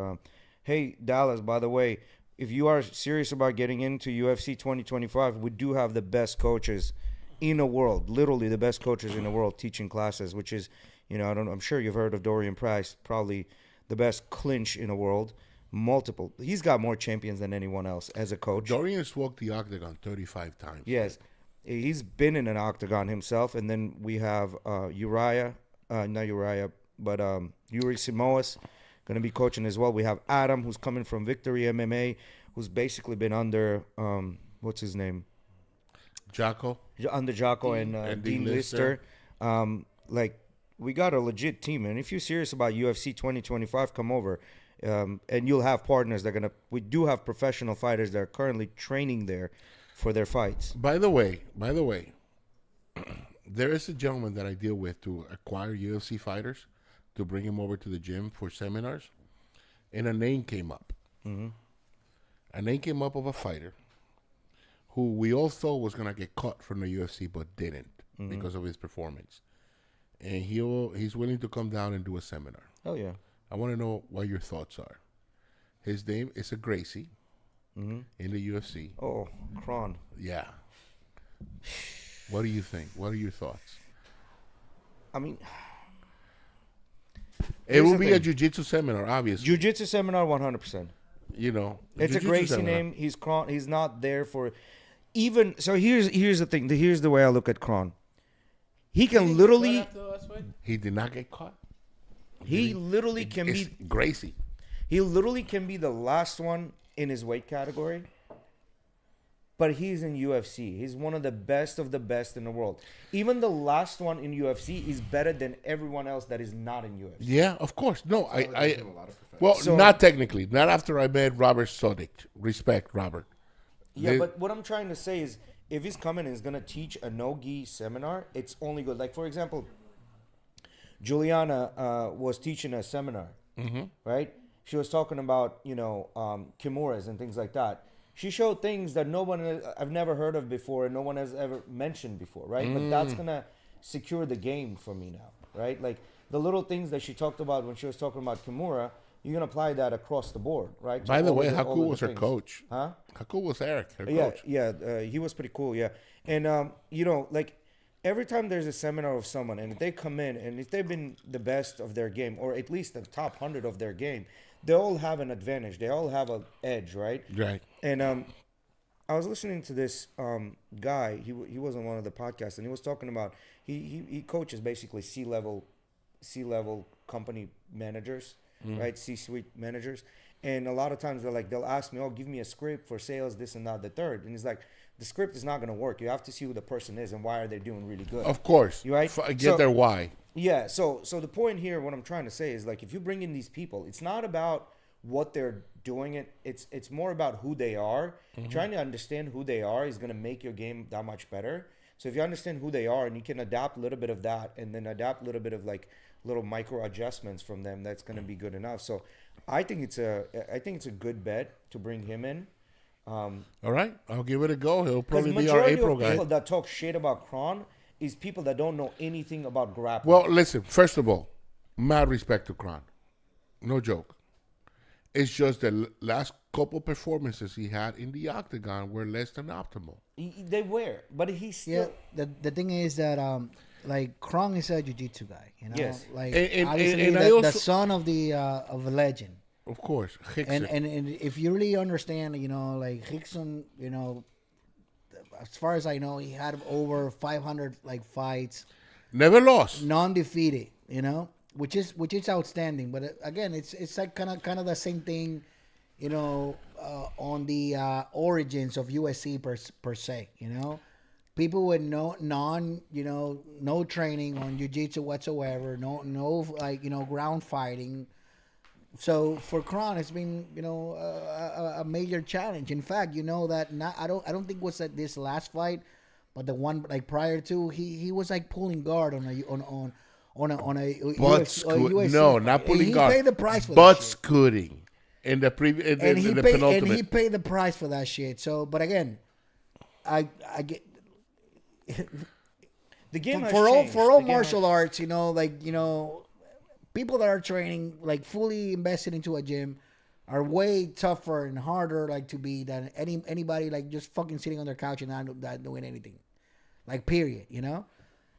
hey, Dallas, by the way, if you are serious about getting into UFC 2025, we do have the best coaches in the world, literally the best coaches in the world teaching classes, which is, I'm sure you've heard of Dorian Price, probably the best clinch in the world. Multiple. He's got more champions than anyone else as a coach. Dorian's walked the octagon 35 times. Yes. He's been in an octagon himself. And then we have Uriah, not Uriah, but Yuri Simoas going to be coaching as well. We have Adam, who's coming from Victory MMA, who's basically been under, what's his name? Jocko. Under Jocko and Dean Lister. Like, we got a legit team. And if you're serious about UFC 2025, come over. And you'll have partners that are going to... We do have professional fighters that are currently training there for their fights. By the way, there is a gentleman that I deal with to acquire UFC fighters, to bring him over to the gym for seminars, and a name came up. Mm-hmm. A name came up of a fighter who we all thought was going to get cut from the UFC, but didn't because of his performance. And he's willing to come down and do a seminar. Oh, yeah. I want to know what your thoughts are. His name is a Gracie in the UFC. Oh, Kron. Yeah. What do you think? What are your thoughts? I mean... It will be a jiu-jitsu seminar, obviously. Jiu-jitsu seminar, 100%. It's a Gracie seminar. name. He's Kron. He's not there for... Even... So here's the thing. Here's the way I look at Kron. He can literally... He did not get caught. He literally can It's be... Gracie. He literally can be the last one in his weight category, but he's in UFC. He's one of the best in the world. Even the last one in UFC is better than everyone else that is not in UFC. Yeah, of course. No, So- not technically. Not after I met Robert Sodick. Respect, Robert. Yeah, but what I'm trying to say is, if he's coming and is going to teach a no-gi seminar, it's only good. Like, for example, Juliana was teaching a seminar, right? She was talking about, kimuras and things like that. She showed things that I've never heard of before and no one has ever mentioned before, right? But that's going to secure the game for me now, right? Like, the little things that she talked about when she was talking about kimura, you can apply that across the board, right? By the way, how all cool of was the her things. coach? Huh? How cool was Eric, her Yeah, coach? yeah, he was pretty cool, yeah. And like every time there's a seminar of someone, and if they come in and if they've been the best of their game, or at least the top 100 of their game, they all have an advantage. They all have an edge, right? Right. And I was listening to this guy. He was on one of the podcasts, and he was talking about he coaches basically C-level company managers, right? C-suite managers. And a lot of times they'll ask me, "Oh, give me a script for sales, this and that, the third." And he's like, the script is not going to work. You have to see who the person is and why are they doing really good. Of course. You right? Get their why. Yeah. So the point here, what I'm trying to say is, like, if you bring in these people, it's not about what they're doing. It's more about who they are. Trying to understand who they are is going to make your game that much better. So if you understand who they are and you can adapt a little bit of that and then adapt a little bit of like little micro adjustments from them, that's going to be good enough. So I think it's a good bet to bring him in. All right, I'll give it a go. He'll Because probably be our majority April of guy. people that talk shit about Kron is people that don't know anything about grappling. Well, listen. First of all, mad respect to Kron. No joke. It's just the last couple performances he had in the octagon were less than optimal. They were, but he's Yeah, still. the thing is that like Krong is a jiu-jitsu guy, you know. Yes. Like And obviously I the also- son of a legend. Of course, And, Hickson. and if you really understand, you know, like Hickson, you know, as far as I know, he had over 500 like fights, Never lost. non-defeated, you know, which is outstanding. But again, it's like kind of the same thing, you know, on the origins of USC per se, you know. People with no training on jiu-jitsu whatsoever, no like, you know, ground fighting. So for Kron, it's been, you know, a major challenge. In fact, you know that I don't think it was at this last fight, but the one like prior to, he was like pulling guard on a UFC No, fight. not And pulling guard. He paid the price for Butt that shit. scooting in the And he the paid penultimate. and he paid the price for that shit. So, but again, I get The game has for all changed. for all The game martial arts, you know, like, you know, people that are training, like fully invested into a gym, are way tougher and harder, like, to be than anybody like just fucking sitting on their couch and not doing anything, like, period. You know,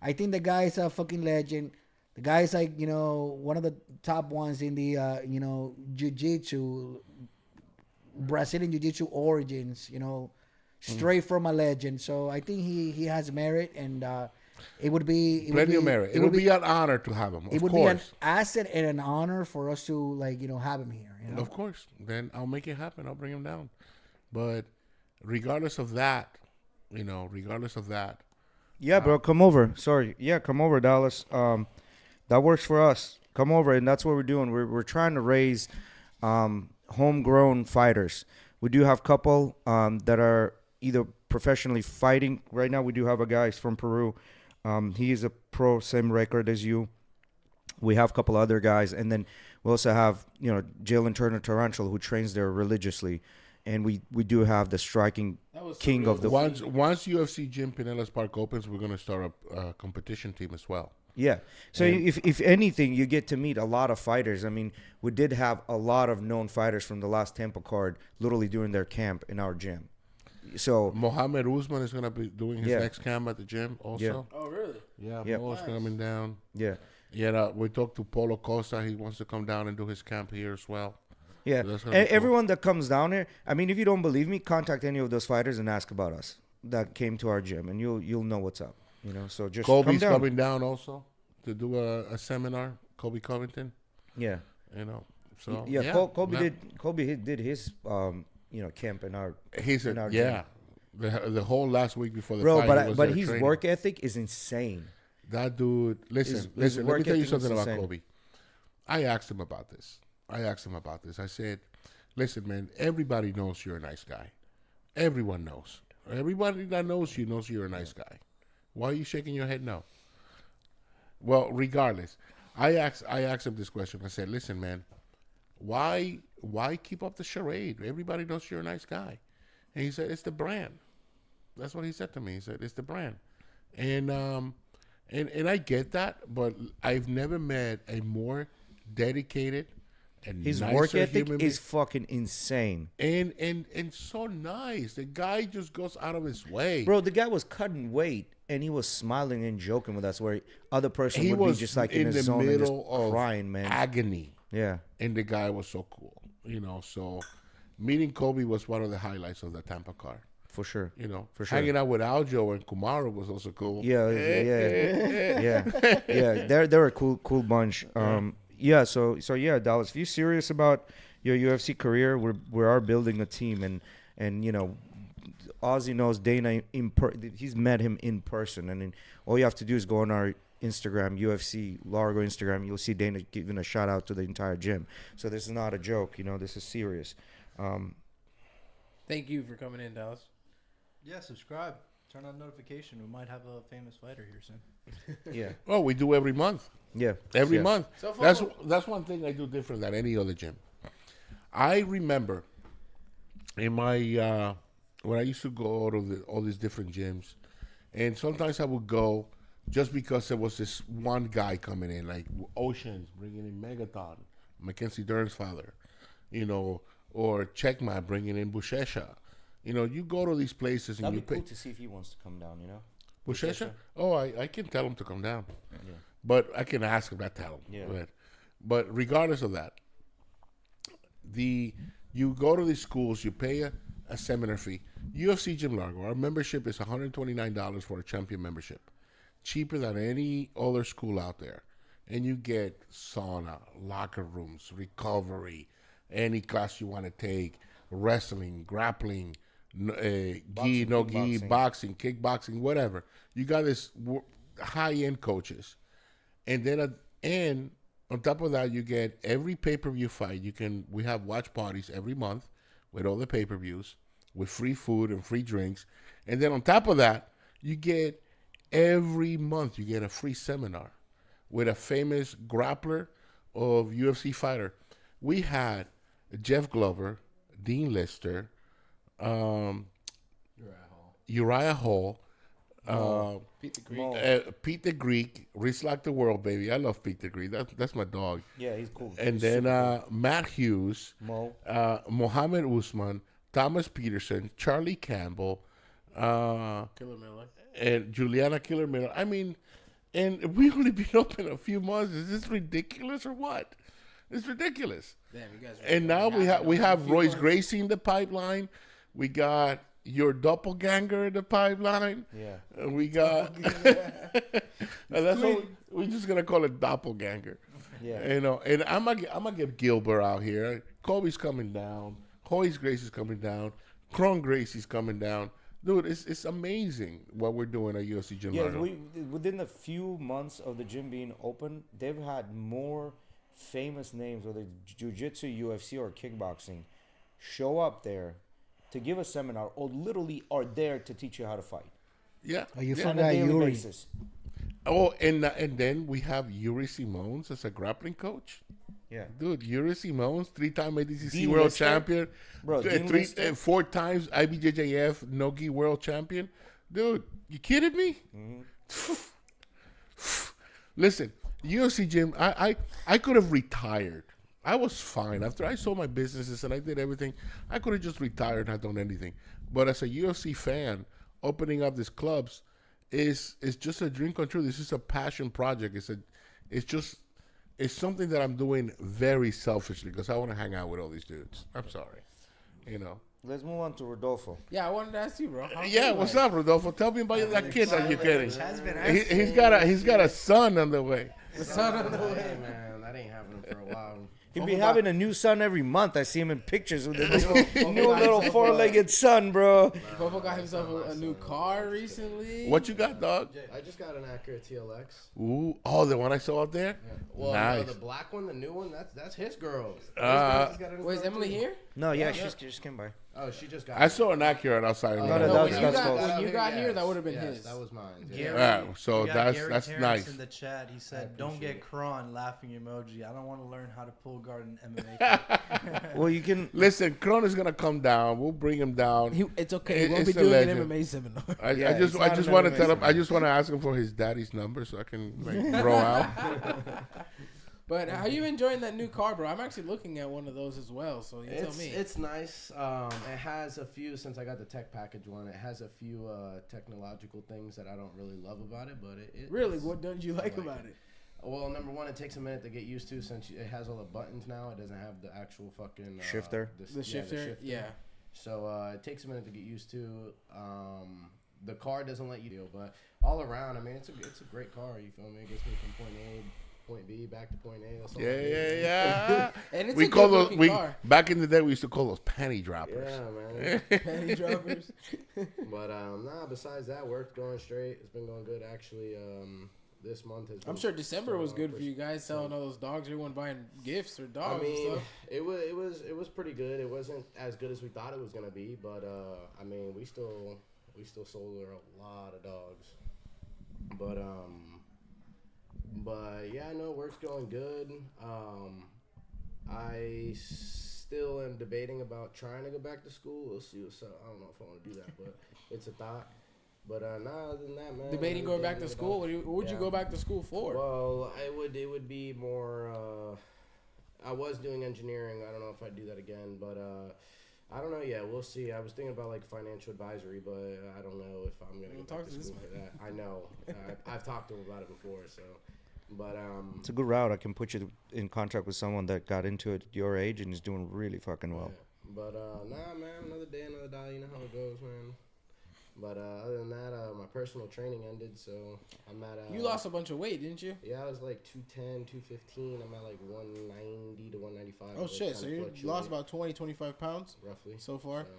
I think the guy's a fucking legend. The guy's like, you know, one of the top ones in the you know, jiu-jitsu, Brazilian jiu-jitsu origins. You know, straight from a legend. So I think he has merit, and it would be Plenty of merit. It would be an honor to have him. it Of would be an course. asset and an honor for us to, like, you know, have him here. You know? Of course. Then I'll make it happen. I'll bring him down. But regardless of that, you know, Yeah, bro, come over. Sorry. Yeah, come over, Dallas. That works for us. Come over, and that's what we're doing. We're trying to raise homegrown fighters. We do have a couple that are either professionally fighting. Right now, we do have a guy from Peru. He is a pro, same record as you. We have a couple other guys, and then we also have, you know, Jalen Turner Tarantula, who trains there religiously, and we do have the striking king of the. once UFC Gym Pinellas Park opens, we're going to start a competition team as well. Yeah. So if anything, you get to meet a lot of fighters. I mean, we did have a lot of known fighters from the last Tampa card literally doing their camp in our gym. So Mohamed Usman is going to be doing his Yeah. next camp at the gym also. Oh, really? Yeah, Yeah. Mo's coming down. yeah, Yeah, we talked to Polo Costa. He wants to come down and do his camp here as well. yeah. That's gonna be cool. Everyone that comes down here, I mean, if you don't believe me, contact any of those fighters and ask about us that came to our gym, and you'll know what's up. You know, so just come Kobe's down. coming down also to do a seminar. Kobe Covington, Yeah, you know. So yeah. Kobe did his you know, camp in our. He's in our yeah. The whole last week before the Bro, fight, he was but there his training. work ethic is insane. That dude, listen. His Let me work tell you ethic is something about insane. Kobe. I asked him about this. I said, listen, man, everybody knows you're a nice guy. Everyone knows. Everybody that knows you're a nice guy. Why are you shaking your head no? Well, regardless, I asked him this question. I said, listen, man, why keep up the charade? Everybody knows you're a nice guy. And he said, it's the brand. That's what he said to me. He said, it's the brand. And I get that, but I've never met a more dedicated and His nicer work ethic human is fucking insane. being. and so nice. The guy just goes out of his way. Bro, the guy was cutting weight and he was smiling and joking with us, where other person He would was be just like in in the his zone and just middle of crying, man. agony. Yeah. And the guy was so cool, you know. So meeting Kobe was one of the highlights of the Tampa card. For sure. You know, For sure. hanging out with Aljo and Kumaro was also cool. Yeah, yeah. They're a cool bunch. Yeah, so yeah, Dallas, if you're serious about your UFC career, we are building a team, and you know, Ozzy knows Dana he's met him in person, and then all you have to do is go on our Instagram, UFC Largo Instagram. You'll see Dana giving a shout out to the entire gym. So this is not a joke, you know. This is serious. Thank you for coming in, Dallas. Yeah, subscribe. Turn on notification. We might have a famous fighter here soon. Yeah, Well, we do every month. yeah, Every yeah. month. So far- That's one thing I do different than any other gym. I remember in my when I used to go to all these different gyms, and sometimes I would go just because there was this one guy coming in, like Oceans bringing in Megaton, Mackenzie Dern's father, you know, or Checkmat bringing in Bushesha. You know, you go to these places and That'd you be cool pay. to see if he wants to come down. Bushesha? Oh, I can tell him to come down. Yeah. But I can ask him, not tell him. Yeah. But regardless of that, you go to these schools, you pay a seminar fee. UFC Gym Largo, our membership is $129 for a champion membership. Cheaper than any other school out there. And you get sauna, locker rooms, recovery, any class you want to take, wrestling, grappling, gi, no gi, boxing, kickboxing, whatever. You got this high-end coaches. And then and on top of that, you get every pay-per-view fight. We have watch parties every month with all the pay-per-views, with free food and free drinks. And then on top of that, you get every month you get a free seminar with a famous grappler of UFC fighter. We had Jeff Glover, Dean Lister, Uriah Hall, Pete the Greek, Rich Like the World, baby. I love Pete the Greek. That's my dog. Yeah, he's cool. And He's then super Matt Hughes, Mo. Mohammed Usman, Thomas Peterson, Charlie Campbell, Killer Miller. and Juliana Killer Miller. I mean, and we only been open a few months. Is this ridiculous or what? It's ridiculous. Damn, you guys. And now we have Royce Gracie in the pipeline. We got your doppelganger in the pipeline. Yeah. And we got. And that's what we're just gonna call it doppelganger. Yeah. You know, and I'm gonna get Gilbert out here. Kobe's coming down. Royce Gracie's coming down. Kron Gracie's coming down. Dude, it's amazing what we're doing at UFC Gym. Yeah, within a few months of the gym being open, they've had more famous names, whether it's jiu-jitsu, UFC, or kickboxing, show up there to give a seminar or literally are there to teach you how to fight Yeah. Oh, you yeah. found on a out daily Yuri. basis. Oh, and then we have Yuri Simons as a grappling coach. Yeah. Dude, Yuri Simons, 3-time ADCC Dean world Lister? champion, Bro, Dean Lister? 4 times IBJJF no-gi world champion. Dude, you kidding me? Listen, UFC Gym, I could have retired. I was fine. After I sold my businesses and I did everything, I could have just retired and not done anything. But as a UFC fan, opening up these clubs is just a dream come true. This is a passion project. It's something that I'm doing very selfishly because I want to hang out with all these dudes. I'm sorry, you know. Let's move on to Rodolfo. Yeah, I wanted to ask you, bro. Yeah, what's up, Rodolfo? Tell me about that kid that you're kidding. Chad's been He's got a son on the way. The son of the Hey, way. man, that ain't happening for a while. He'd be having a new son every month. I see him in pictures with a new little four-legged son, bro. Fofo got himself a new car recently. What you got, dog? I just got an Acura TLX. Ooh, oh, the one I saw out there. Well, Nice. no, the black one, the new one, that's his girl. Wait, is Emily here? No, yeah, she just came by. Oh, she just got. I saw an Acura outside. Oh, of no, the- that No, was- when that's close. you got here, that would have been yes, his. that was mine. Gary, Yeah, so we got that's- Gary that's Terrence nice. in the chat. He said, "Don't get Kron laughing emoji. I don't want to learn how to pull guard in MMA." Well, you can. Listen, Kron is gonna come down. We'll bring him down. It's okay. He won't It's be a doing an legend. MMA seminar. I Yeah, just it's I not just an want to MMA tell him. I seminar. just want to ask him for his daddy's number so I can like grow out. But how you enjoying that new car, bro? I'm actually looking at one of those as well. So you tell me. It's nice. It has a few, since I got the tech package one, it has a few technological things that I don't really love about it, but it Really, it's- what don't you like like about it? Well, number one, it takes a minute to get used to since it has all the buttons now. It doesn't have the actual fucking Shifter? The shifter, yeah. So it takes a minute to get used to. The car doesn't let you deal, but all around, I mean, it's a great car. You feel me? It gets me from point A, point B, back to point A. That's all I need. Yeah. And it's We a call good those looking we car. back in the day we used to call those panty droppers. Yeah, man. Panty droppers. But nah. Besides that, work's going straight. It's been going good actually. This month has. I'm been sure December was good for pretty- you guys selling all those dogs. Everyone buying gifts or dogs I mean, and stuff. it was pretty good. It wasn't as good as we thought it was gonna be, but I mean, we still sold her a lot of dogs. But yeah, no, work's going good. I still am debating about trying to go back to school. We'll see what's up. I don't know if I want to do that, but it's a thought. But nah, other than that, man. Debating going back to school. What would you go back to school for? Well, it would be more. I was doing engineering. I don't know if I'd do that again, but I don't know. Yeah, we'll see. I was thinking about like financial advisory, but I don't know if I'm gonna go back to school for that. I know. I've talked to him about it before, so. But it's a good route. I can put you in contact with someone that got into it at your age and is doing really fucking well. Yeah. But nah, man. Another day, another dollar. You know how it goes, man. But other than that, my personal training ended, so I'm at... you lost a bunch of weight, didn't you? Yeah, I was like 210, 215. I'm at like 190 to 195. Oh, shit. So you lost about 20, 25 pounds? Roughly. So far? So,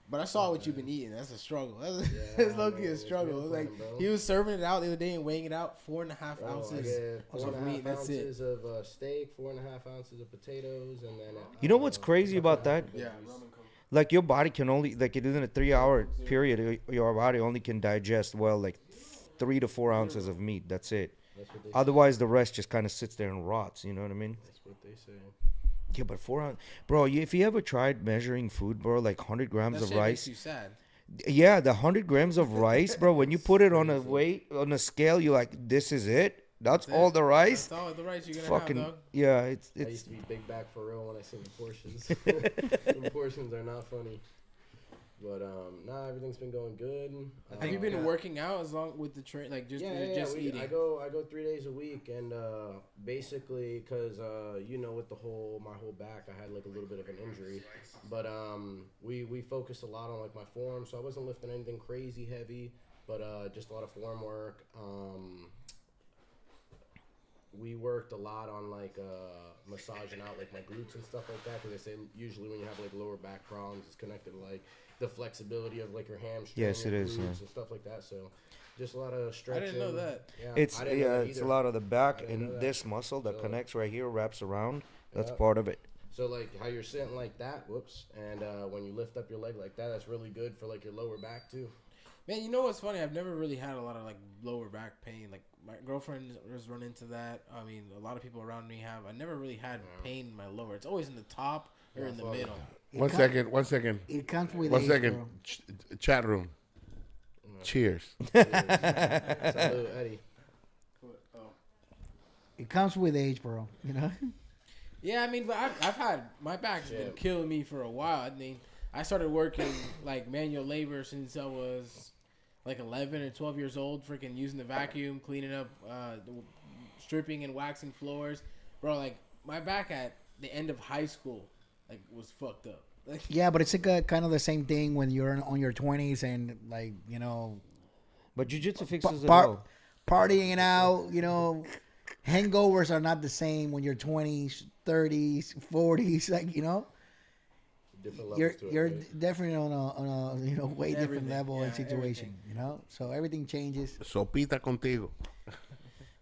but I saw what you've been eating. That's a struggle. That's yeah, low-key a struggle. Like, he was serving it out the other day and weighing it out, 4.5 ounces of meat. That's it. 4.5 ounces of steak, 4.5 ounces of potatoes, and then... You know what's crazy about that? Yeah. Like, your body can only, like, within a 3-hour period, your body only can digest, well, like, 3 to 4 ounces of meat. That's it. Otherwise, the rest just kind of sits there and rots. You know what I mean? That's what they say. Yeah, but 4 ounces... Bro, if you ever tried measuring food, bro, like 100 grams of rice... Makes you sad. Yeah, the 100 grams of rice, bro, when you put it on a scale, you're like, this is it? That's all the rice? That's all the rice you're going to have, dog. Yeah, I used to be big back for real when I seen the portions. The portions are not funny. But nah, everything's been going good. Have you been working out as long with the train, like just eating? I go 3 days a week, and basically because you know, with my whole back, I had like a little bit of an injury, but we focused a lot on like my form, so I wasn't lifting anything crazy heavy, but just a lot of form work. We worked a lot on like massaging out like my glutes and stuff like that, because they say usually when you have like lower back problems, it's connected to like the flexibility of like your hamstring. Yes, it is. Yeah. And stuff like that. So just a lot of stretching. I didn't know that. Yeah, It's a lot of the back and this muscle that connects right here, wraps around. That's part of it. So like how you're sitting like that, and when you lift up your leg like that, that's really good for like your lower back too. Man, you know what's funny? I've never really had a lot of like lower back pain. Like my girlfriend has run into that. I mean, a lot of people around me have. I never really had pain in my lower. It's always in the top or in the middle. One second. It comes with One age, second. bro. Chat room. Cheers. Salute, Eddie. It comes with age, bro. You know. Yeah, I mean, but I've had my back's been killing me for a while. I mean, I started working like manual labor since I was like 11 or 12 years old. Freaking using the vacuum, cleaning up, stripping and waxing floors, bro. Like my back at the end of high school, like was fucked up. Like, Yeah, but it's like kind of the same thing when you're on your 20s and like, you know, But jiu-jitsu fixes it par- all. partying out, you know, hangovers are not the same when you're 20s, 30s, 40s, like, you know. Different You're levels to it, you're right? definitely on a you know, way different Everything, level yeah, and situation, everything. you know. So everything changes. Sopita contigo.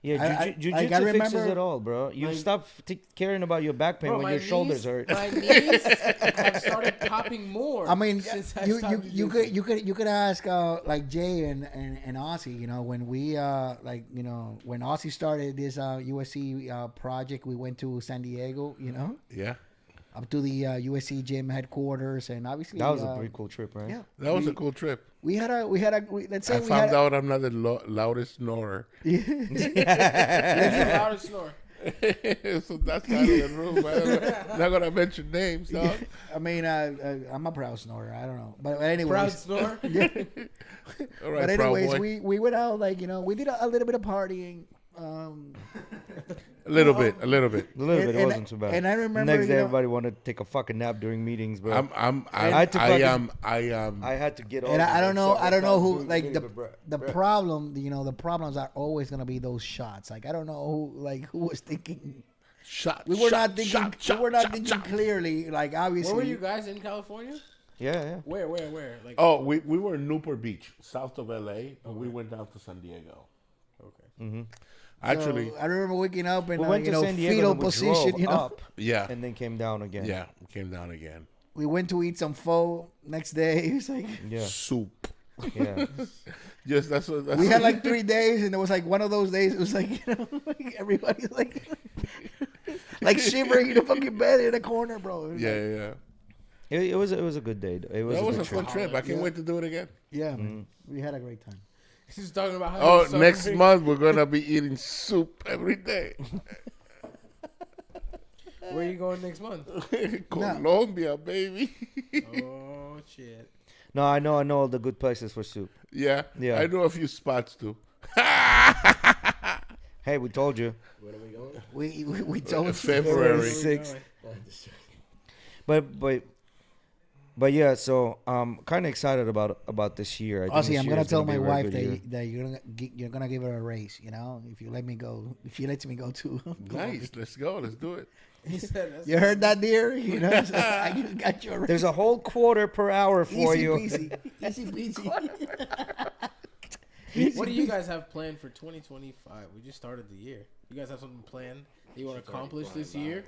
Yeah, jiu-jitsu I fixes remember- it all, bro. You stop caring about your back pain bro, when my your shoulders knees, hurt. My knees have started popping more. I mean, since I you stopped could ask like Jay and Aussie, you know, when we like, you know, when Aussie started this USC project, we went to San Diego, you know, Yeah. up to the USC gym headquarters, and obviously That was a pretty cool trip, right? yeah. That was a cool trip. Let's say I we found had out I'm not the loudest snorer. That's the loudest snore. So that's kind of the rule. Not going to mention names, dog. I mean, I'm a proud snorer. I don't know, but anyways, Proud snore. All right, but proud anyways, boy. we went out, like, you know, we did a little bit of partying. A little bit. A little bit. It And- wasn't too bad. and I remember, next day you know- everybody wanted to take a fucking nap during meetings, bro. I had to fucking- I am. I had to get off. And I don't know who, during like, meetings, but the problem, you know, the problems are always gonna be those shots. Like, I don't know who was thinking. Shot. We were shot, not thinking. shot, shot, we were not shot, thinking shot. clearly. Like, obviously. Where were you guys in California? Yeah. Where? Like, Oh, we were in Newport Beach, south of LA, and we went down to San Diego. okay. Actually, So, I remember waking up in We went you to know, San Diego fetal and we position. drove You know, up yeah, and then came down again. yeah, we came down again. we went to eat some pho. Next day, it was like Yeah. Soup. Yeah. Yes, that's what. That's we had like 3 days, and it was like one of those days. It was like, you know, like everybody's like, like shivering in the fucking bed in a corner, bro. It was Yeah, like, yeah, yeah. It was a good day. It was That a was good a fun trip. trip. I can't wait to do it again. Yeah, man. We had a great time. He's talking about how. Oh, he's next suffering. month we're gonna be eating soup every day. Where are you going next month? Colombia, baby. Oh shit. No, I know all the good places for soup. Yeah, Yeah. I know a few spots too. Hey, we told you. When are we going? We told February. Where are you 6th. going? But yeah, so I'm kind of excited about this year. I think Honestly, this I'm year gonna is tell be my a very wife good year. that you're gonna give her a raise. You know, if you let me go, if she lets me go too. Nice. Let's go. Let's do it. He said that's You heard that, dear? You know, so I just got you a raise. There's a whole quarter per hour for Easy you. peasy. Easy peasy. What do you guys have planned for 2025? We just started the year. You guys have something planned that you want to accomplish this year?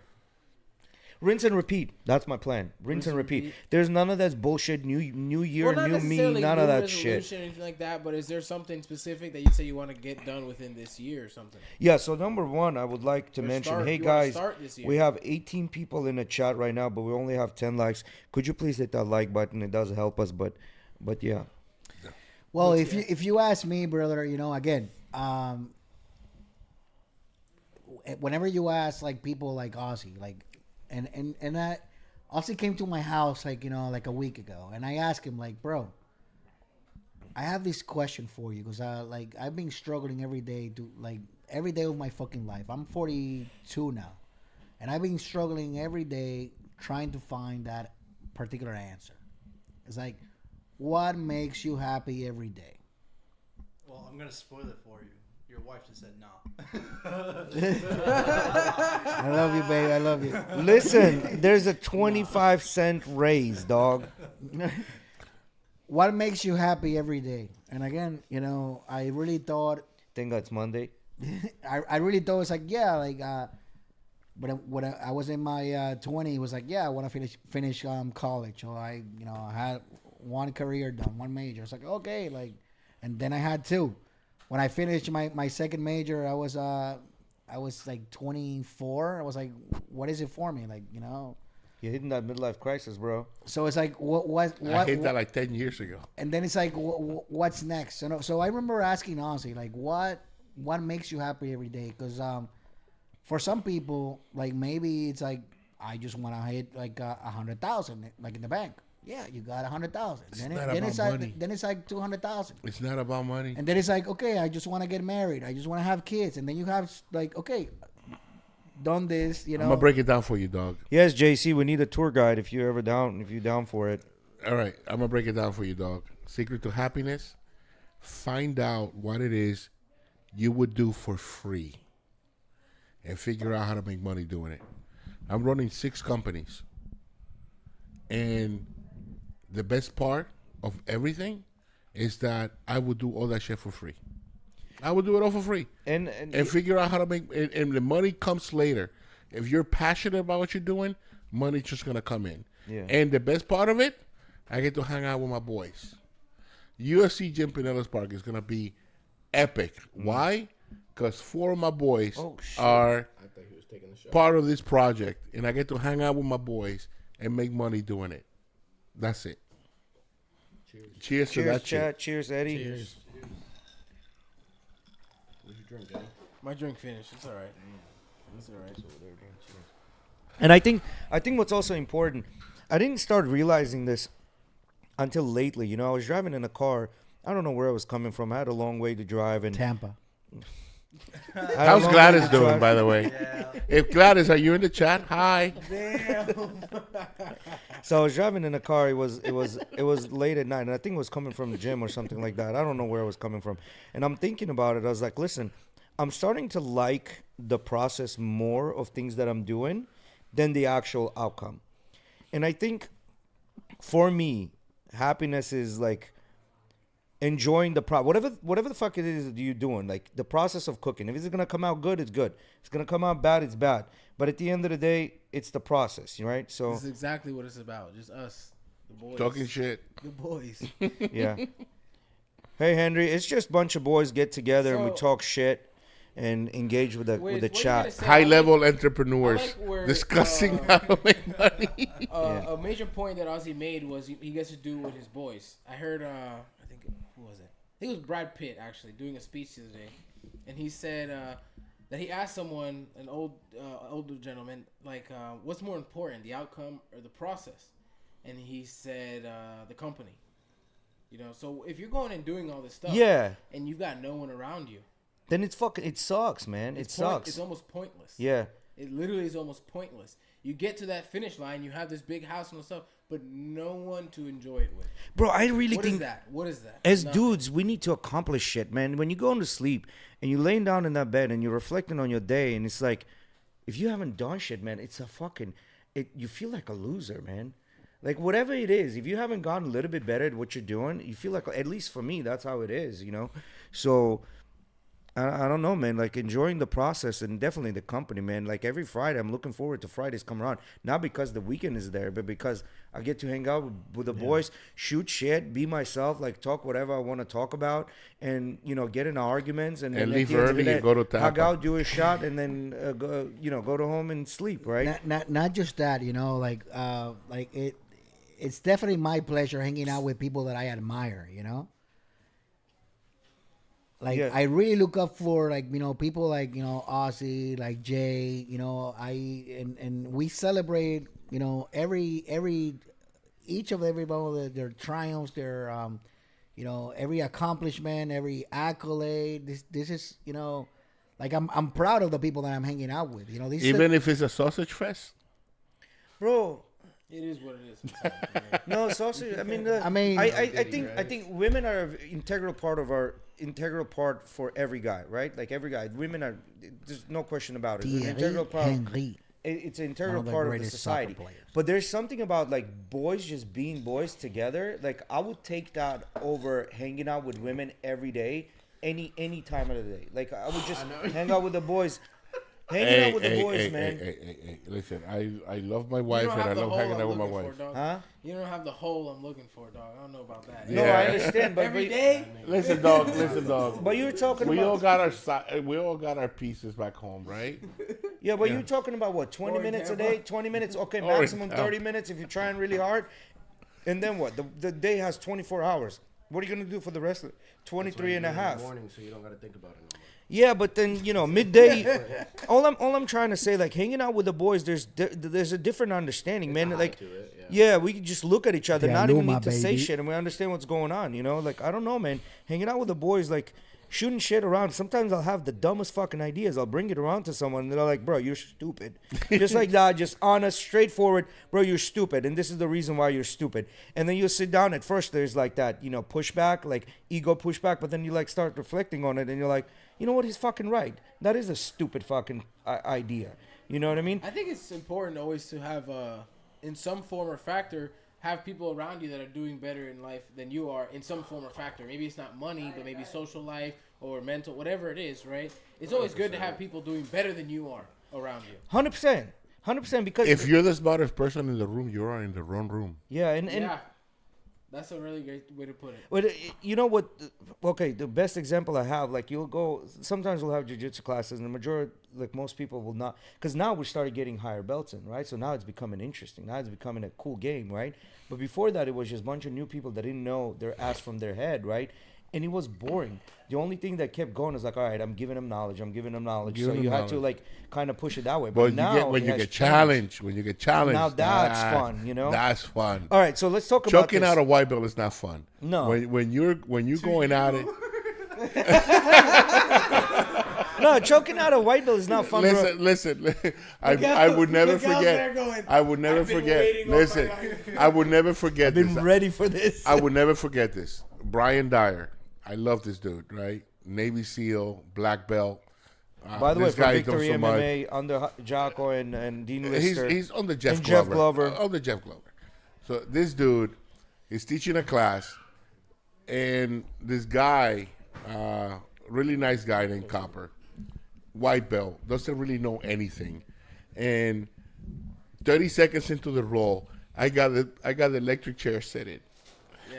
Rinse and repeat. That's my plan. Rinse and repeat. There's none of that bullshit. New year, Well, not new me. necessarily None new of that shit. resolution or anything like that, but is there something specific that you say you want to get done within this year or something? Yeah. So number one, I would like to Or mention, start- hey you wanna guys, start this year. we have 18 people in the chat right now, but we only have 10 likes. Could you please hit that like button? It does help us, but yeah. Well, if you ask me, brother, you know, again, whenever you ask like people like Ozzy, like, and that Ozzy came to my house like, you know, like a week ago, and I asked him like, bro, I have this question for you because like I've been struggling every day of my fucking life. I'm 42 now, and I've been struggling every day trying to find that particular answer. It's like, what makes you happy every day? Well, I'm gonna spoil it for you. Your wife just said no. I love you, babe. I love you. Listen, there's a 25-cent raise, dog. What makes you happy every day? And again, you know, I really thought, Think that's Monday. I really thought it's like, yeah, like, but when I was in my 20s, it was like, yeah, I want to finish college. Or I had one career done, one major. It's like, okay, like, and then I had two. When I finished my second major, I was like 24. I was like, what is it for me? Like, you know. You're hitting that midlife crisis, bro. So it's like, what I hit that like 10 years ago. and then it's like, what's next? So I remember asking honestly, like, what makes you happy every day? Because for some people, like maybe it's like I just want to hit like 100,000, like in the bank. Yeah, you got 100,000. Then it's like 200,000. It's not about money. And then it's like, okay, I just want to get married. I just want to have kids. And then you have like, okay, done this, you know. I'm gonna break it down for you, dog. Yes, JC, we need a tour guide if you're down for it. All right, I'm gonna break it down for you, dog. Secret to happiness: find out what it is you would do for free, and figure out how to make money doing it. I'm running 6 companies, and the best part of everything is that I would do all that shit for free. I would do it all for free, And figure out how to make. And the money comes later. If you're passionate about what you're doing, money's just gonna come in. Yeah. And the best part of it, I get to hang out with my boys. UFC Gym Pinellas Park is gonna be epic. Why? Because 4 of my boys are I thought he was taking the shot. part of this project, and I get to hang out with my boys and make money doing it. That's it. Cheers to cheers, that chat. shit. Cheers, Eddie. Cheers. What'd you drink, Eddie? My drink finished. It's all right. It's all right. And I think what's also important, I didn't start realizing this until lately. You know, I was driving in a car. I don't know where I was coming from. I had a long way to drive, and Tampa. How's Gladys doing, by the way? Yeah. If Gladys, are you in the chat? Hi. So I was driving in a car. It was late at night, and I think it was coming from the gym or something like that. I don't know where I was coming from. And I'm thinking about it. I was like, listen, I'm starting to like the process more of things that I'm doing than the actual outcome. And I think for me, happiness is like enjoying the whatever the fuck it is that you're doing, like the process of cooking. If it's gonna come out good, it's good. If it's gonna come out bad, it's bad. But at the end of the day, it's the process, right? So This is exactly what it's about. Just us, the boys. Talking shit. The boys. yeah. Hey Henry, it's just a bunch of boys get together and we So- talk shit. and engage with the Wiz, with the what are you gonna chat. say? High level I entrepreneurs like where, discussing how to make money. A major point that Ozzy made was he gets to do with his boys. I heard, I think, who was it? I think it was Brad Pitt, actually, doing a speech the other day. And he said that he asked someone, an older gentleman, like, what's more important, the outcome or the process? And he said, the company. You know, so if you're going and doing all this stuff, Yeah. and you've got no one around you, Then it sucks, man. It sucks. It's almost pointless. Yeah. It literally is almost pointless. You get to that finish line, you have this big house and stuff, but no one to enjoy it with. Bro, I really What think is that? What is that? as Nothing. dudes, we need to accomplish shit, man. When you go to sleep and you're laying down in that bed and you're reflecting on your day, and it's like, if you haven't done shit, man, it's a fucking, you feel like a loser, man. Like, whatever it is, if you haven't gotten a little bit better at what you're doing, you feel like, at least for me, that's how it is, you know? So, I don't know, man. Like, enjoying the process and definitely the company, man. Like, every Friday, I'm looking forward to Fridays come around. Not because the weekend is there, but because I get to hang out with the boys, shoot shit, be myself, like, talk whatever I want to talk about, and, you know, get in arguments. And then at leave the end of early the and day, go to Tampa. hug out, do a shot, and then, go to home and sleep, right? Not just that, you know, like it's definitely my pleasure hanging out with people that I admire, you know. Like, Yeah. I really look up for, like, you know, people like, you know, Ozzy, like Jay, you know, and we celebrate, you know, each of every one of their triumphs, their you know, every accomplishment, every accolade. This is, you know, like, I'm proud of the people that I'm hanging out with, you know. These Even if it's a sausage fest. Bro, It is what it is. no, sausage. I mean, I think women are an integral part for every guy, right? Like, every guy, women are. There's no question about it. It's an integral part. Henry. It's an integral One of the part of the greatest soccer society. players. But there's something about, like, boys just being boys together. Like, I would take that over hanging out with women every day, any time of the day. Like, I would just hang out with the boys. Hanging out with the boys, man. Hey, listen, I love my You wife don't and I have the love hole hanging I'm out with my looking wife. for, dog. Huh? You don't have the hole I'm looking for, dog. I don't know about that. No, I understand, but Every day? Listen, dog. But you were talking We all about. we all got our pieces back home, right? Yeah, but you're talking about what? 20 Or minutes a Tampa. day? 20 minutes? Okay, Or maximum Tampa. 30 minutes if you're trying really hard. And then what? The day has 24 hours. What are you going to do for the rest of it? 23 and a half. Morning, so you don't got to think about it no more. Yeah, but then, you know, midday. all I'm trying to say, like, hanging out with the boys, there's a different understanding, man. Like, To it, yeah, we can just look at each other, Yeah, not even Luma, need to say baby. shit, and we understand what's going on, you know? Like, I don't know, man. Hanging out with the boys, like, shooting shit around. Sometimes I'll have the dumbest fucking ideas. I'll bring it around to someone, and they're like, bro, you're stupid. Just like that, just honest, straightforward, bro, you're stupid, and this is the reason why you're stupid. And then you'll sit down. At first, there's, like, that, you know, pushback, like, ego pushback, but then you, like, start reflecting on it, and you're like, you know what, he's fucking right. That is a stupid fucking idea. You know what I mean? I think it's important always to have, in some form or factor, have people around you that are doing better in life than you are in some form or factor. Maybe it's not money, but maybe social life or mental, whatever it is, right? It's always good to have people doing better than you are around you. 100%. 100% because... If you're the smartest person in the room, you are in the wrong room. Yeah, and Yeah. That's a really great way to put it. But you know what? Okay, the best example I have, like, you'll go. Sometimes we'll have jiu-jitsu classes, and the majority, like, most people will not, because now we started getting higher belts in, right? So now it's becoming interesting. Now it's becoming a cool game, right? But before that, it was just a bunch of new people that didn't know their ass from their head, right? And it was boring. The only thing that kept going is like, all right, I'm giving them knowledge. I'm giving them knowledge. Giving So them you had to, knowledge. like, kind of push it that way. But But now when it you has get changed. challenged, when you get challenged, Now that's fun, you know? That's fun. All right, so let's talk about Choking this. out a white belt is not fun. No. When you're going at it. No, choking out a white belt is not fun, bro. Listen. I would never forget. I would never forget. Listen, I would never forget I've been this. ready for this. I would never forget this. Brian Dyer. I love this dude, right? Navy SEAL, black belt. By the way, this for guy Victory does so much. MMA, under Jocko and Dean Lister. He's on the Jeff And Glover. Jeff Glover. On the Jeff Glover. So this dude is teaching a class, and this guy, really nice guy named Copper, white belt, doesn't really know anything, and 30 seconds into the roll, I got the electric chair set in.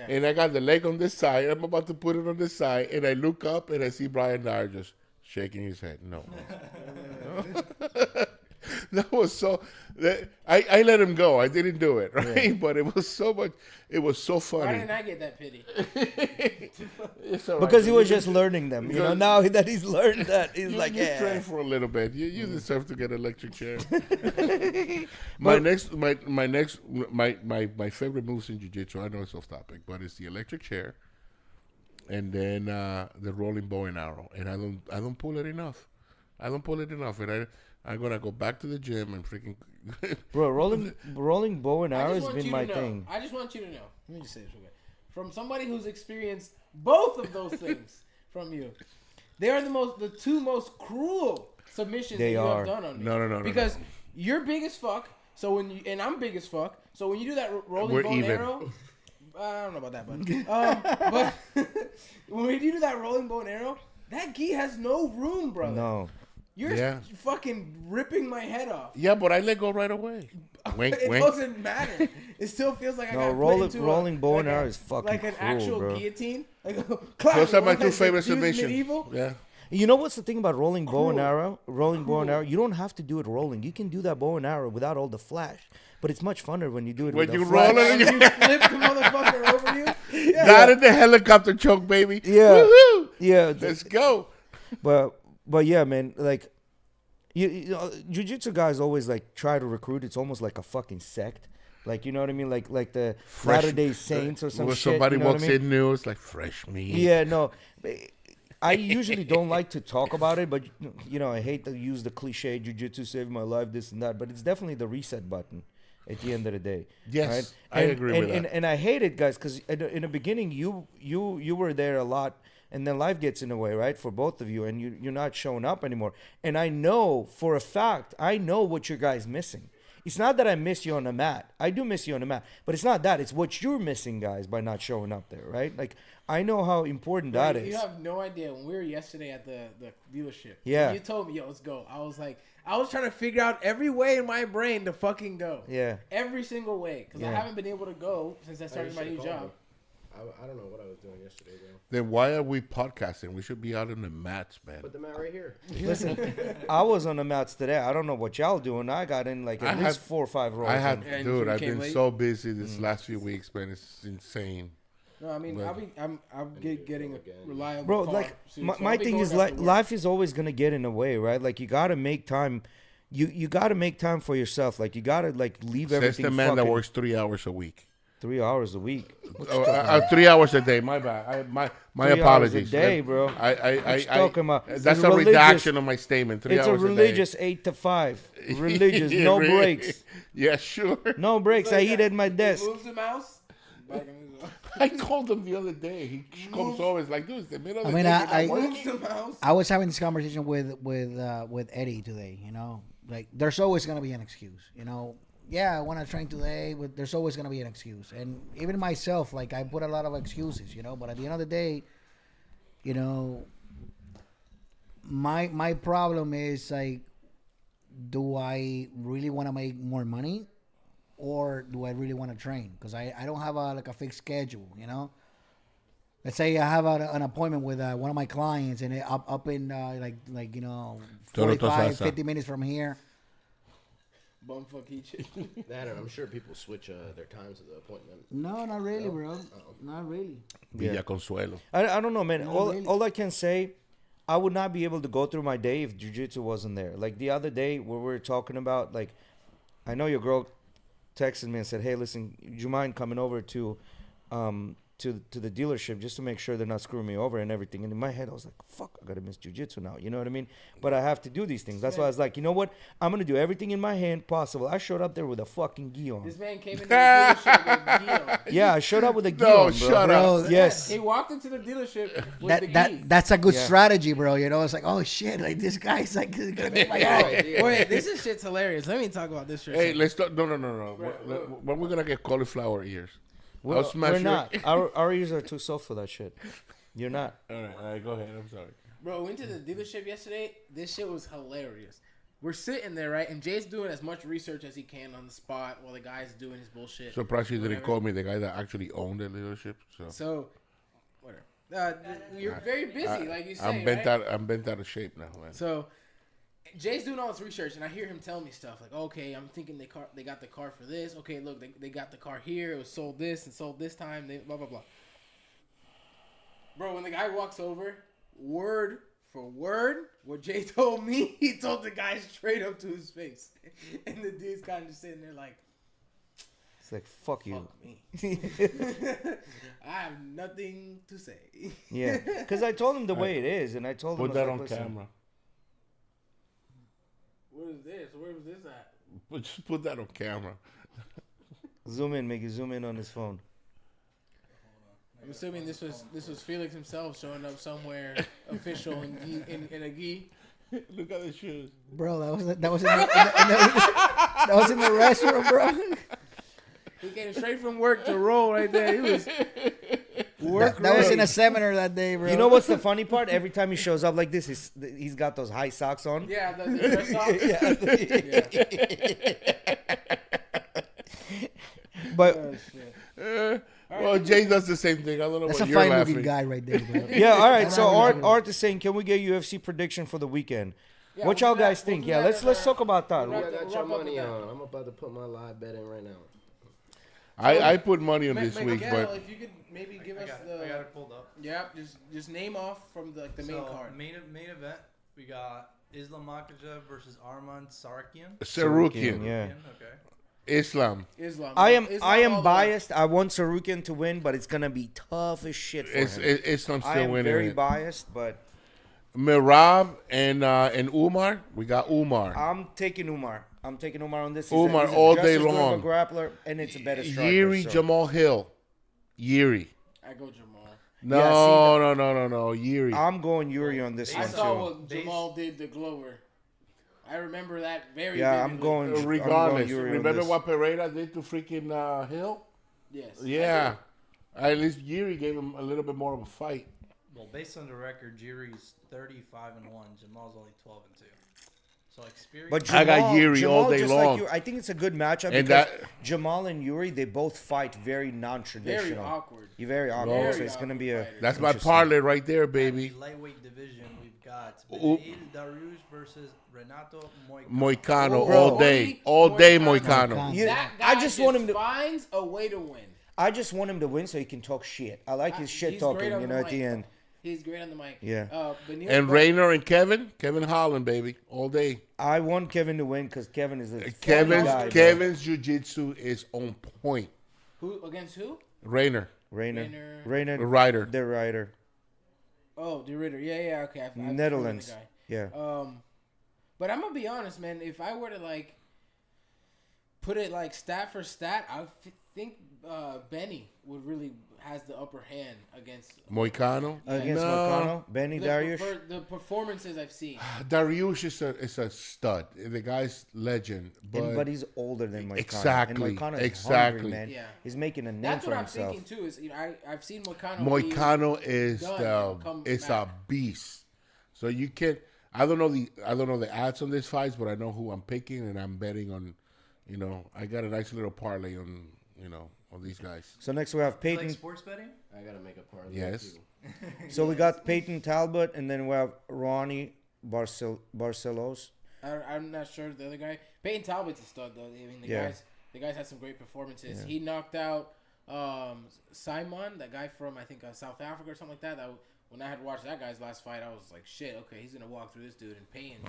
And I got the leg on this side. I'm about to put it on this side, and I look up and I see Brian Dyer just shaking his head. No. That was so. I let him go. I didn't do it, right? Yeah. But it was so much. It was so funny. Why didn't I get that pity? It's all right. Because he was just learning them. You know, now that he's learned that, he's like, you yeah. train for a little bit. You deserve to get an electric chair. my favorite moves in jiu-jitsu. I know it's off topic, but it's the electric chair, and then the rolling bow and arrow. And I don't pull it enough. And I'm gonna go back to the gym and freaking. Bro, rolling bow and arrow has been my thing. I just want you to know. Let me just say this real quick. From somebody who's experienced both of those things from you, they are the two most cruel submissions that you have done on me. No. Because you're big as fuck. So and I'm big as fuck. So when you do that rolling bow and arrow, I don't know about that, but when you do that rolling bow and arrow, that gi has no room, brother. No. You're fucking ripping my head off. Yeah, but I let go right away. Wink, it doesn't matter. It still feels like I got put into rolling bow and arrow is fucking like an cruel, actual bro. guillotine. Like, those are my two favorite submissions. Yeah. You know what's the thing about rolling bow and arrow? Bow and arrow. You don't have to do it rolling. You can do that bow and arrow without all the flash. But it's much funner when you do it with the flash. Roll it and you flip the motherfucker over you. Yeah. Not in the helicopter choke, baby. Yeah. Woo-hoo. Yeah. Let's go. But yeah, man. Like, you know, jiu-jitsu guys always like try to recruit. It's almost like a fucking sect. Like, you know what I mean? Like the Latter-day Saints or some when shit. Somebody you know walks in new, it's like fresh meat. Yeah, no. I usually don't like to talk about it, but, you know, I hate to use the cliche, jiu-jitsu saved my life, this and that. But it's definitely the reset button at the end of the day. Yes, right? I agree with that. And I hate it, guys, because in the beginning, you were there a lot. And then life gets in the way, right, for both of you, and you're not showing up anymore. And I know for a fact, I know what your guys missing. It's not that I miss you on the mat. I do miss you on the mat, but it's not that. It's what you're missing, guys, by not showing up there, right? Like, I know how important that is. You have no idea. When we were yesterday at the dealership, yeah, you told me, yo, let's go. I was like, I was trying to figure out every way in my brain to fucking go. Yeah. Every single way, because I haven't been able to go since I started my new job. I don't know what I was doing yesterday, bro. Then why are we podcasting? We should be out on the mats, man. Put the mat right here. Listen, I was on the mats today. I don't know what y'all doing. I got in like at least 4 or 5 rolls. Dude, I've been so busy this last few weeks, man. It's insane. No, I mean, I'm getting a reliable bro, car like soon, my thing is like life is always gonna get in the way, right? Like you gotta make time. You gotta make time for yourself. Like you gotta like leave everything. Says the man that works 3 hours a week. 3 hours a week. 3 hours a day. My bad. My 3 apologies. Hours a day, bro. That's a redaction of my statement. 3 hours a day. It's a religious 8 to 5. Religious, no breaks. Yeah, sure. No breaks. I eat at my desk. Moves the mouse. I called him the other day. He comes over. It's like, dude, it's the middle of the day. I was having this conversation with Eddie today. You know, like there's always gonna be an excuse. You know. Yeah, I want to train today, but there's always going to be an excuse. And even myself, like, I put a lot of excuses, you know. But at the end of the day, you know, my problem is, like, do I really want to make more money? Or do I really want to train? Because I don't have, a fixed schedule, you know. Let's say I have an appointment with one of my clients, and up in, like you know, 45, 50 minutes from here. Bumfuck each. That, and I'm sure people switch their times of the appointment. No, not really, bro. Not really. Villa Consuelo. I don't know, man. All I can say, I would not be able to go through my day if jiu-jitsu wasn't there. Like the other day where we were talking about, like, I know your girl texted me and said, hey, listen, do you mind coming over to the dealership just to make sure they're not screwing me over and everything. And in my head, I was like, fuck, I got to miss jiu-jitsu now. You know what I mean? But I have to do these things. That's why I was like, you know what? I'm going to do everything in my hand possible. I showed up there with a fucking gi on. This man came into the dealership with a gi on. Yeah, I showed up with a gi on, bro. Shut up. Yes. He walked into the dealership with the gi. That's a good strategy, bro. You know, it's like, oh, shit, like this guy's like going to make my guy. Wait, this is shit's hilarious. Let me talk about this shit. Hey, let's talk. No. When we're going to get cauliflower ears? We're not. Our ears are too soft for that shit. You're not. All right, go ahead. I'm sorry. Bro, we went to the dealership yesterday. This shit was hilarious. We're sitting there, right? And Jay's doing as much research as he can on the spot while the guy's doing his bullshit. Surprised you didn't call me the guy that actually owned the dealership. So whatever. You're very busy, like you say. I'm bent right? out. I'm bent out of shape now, man. So Jay's doing all this research, and I hear him telling me stuff like, "Okay, I'm thinking they got the car for this. Okay, look, they got the car here. It was sold this and sold this time. They blah blah blah." Bro, when the guy walks over, word for word, what Jay told me, he told the guy straight up to his face, and the dude's kind of just sitting there like, It's like, fuck you. "Fuck me." I have nothing to say. Yeah, because I told him the way it is, and I told him Put I that was on like, listen, camera. What is this? Where was this at? Just put that on camera. Zoom in, make it zoom in on his phone. I'm assuming this was Felix himself showing up somewhere official in a gi. Look at the shoes. Bro, that was in the restroom, bro. He came straight from work to roll right there. He was That was in a seminar that day, bro. You know what's the funny part? Every time he shows up like this, he's got those high socks on. yeah, the dress socks. Yeah. But Oh, shit. Well, Jay does the same thing. I don't know That's what a you're fine-looking laughing. guy right there, bro. yeah, all right. So Art, Art is saying, can we get UFC prediction for the weekend? Yeah, What we'll y'all do that- guys think? we'll do Yeah, that let's in talk about that. we'll I wrap- got we'll your wrap up money with that. on. I'm about to put my live bet in right now. I put money on this week, Miguel, but if you could maybe give us I got it pulled up. yeah, just name off from the main So, card. main event, we got Islam Makhachev versus Arman Sarakian. Sarukian, Yeah. Okay. Islam. Islam. I Islam all am the way. biased. I want Sarukian to win, but it's gonna be tough as shit for him. Islam's I still am winning. very it. biased, but Mirab and Umar. We got Umar. I'm taking Umar. I'm taking Umar on this. Umar he's all just day as good of long. a grappler, and it's a better striker. Yuri so. Jamal Hill. Yuri. I go Jamal. No, Yeah, see, no. Yuri. I'm going Yuri on this I one saw too. what Jamal did to Glover. I remember that very. Yeah, I'm vividly. going. Regardless, Yuri on remember this. what Pereira did to freaking Hill? Yes. Yeah. At least Yuri gave him a little bit more of a fight. Well, based on the record, Jiri's 35-1. Jamal's only 12-2. So experience. But I got Yuri Jamal all day just long. Like you, I think it's a good matchup And because that- Jamal and Yuri, they both fight very Very non-traditional. awkward. You're very awkward, Very so it's gonna awkward be a. fighter. That's my Interesting. parlay right there, In baby. the lightweight division, we've got Ooh. Beneil Dariush versus Renato Moicano. Moicano Oh, all day. Moicano. All day Moicano. Moicano. You- That guy I just want him to. finds a way to win. I just want him to win so he can talk shit. I like his shit He's talking. great on You the know, at the mic. end. He's great on the mic. Yeah. Beneil And Bar- Rayner and Kevin Holland, baby, all day. I want Kevin to win because Kevin is a funny Kevin's guy, bro. Kevin's jiu-jitsu is on point. Who against who? Rayner, Rayner, the rider. the rider, Oh, the Ritter. Yeah. Okay. I've heard of the Netherlands. guy. Yeah. But I'm gonna be honest, man. If I were to like put it like stat for stat, I think Benny would really has the upper hand against Moicano. Against no. Moicano, Benny Dariush. the performances I've seen. Dariush is a stud. The guy's legend. But he's older than Moicano. Exactly, And Moicano is exactly. hungry, man. Yeah. He's making a name That's for what I'm himself. thinking too. Is I've seen Moicano. Moicano is done and come it's back. a beast. So you can I don't know the odds on this fight, but I know who I'm picking and I'm betting on. I got a nice little parlay on on these guys. So next we have You like Peyton. sports betting? I gotta make a parlay. Yes. Too. So we got Peyton Talbot, and then we have Ronnie Barcelos. I'm not sure the other guy. Peyton Talbot's a stud though. I mean Yeah. the guys had some great performances. Yeah. He knocked out Simon, that guy from I think South Africa or something like that. When I had watched that guy's last fight, I was like, shit, okay, he's gonna walk through this dude and Peyton.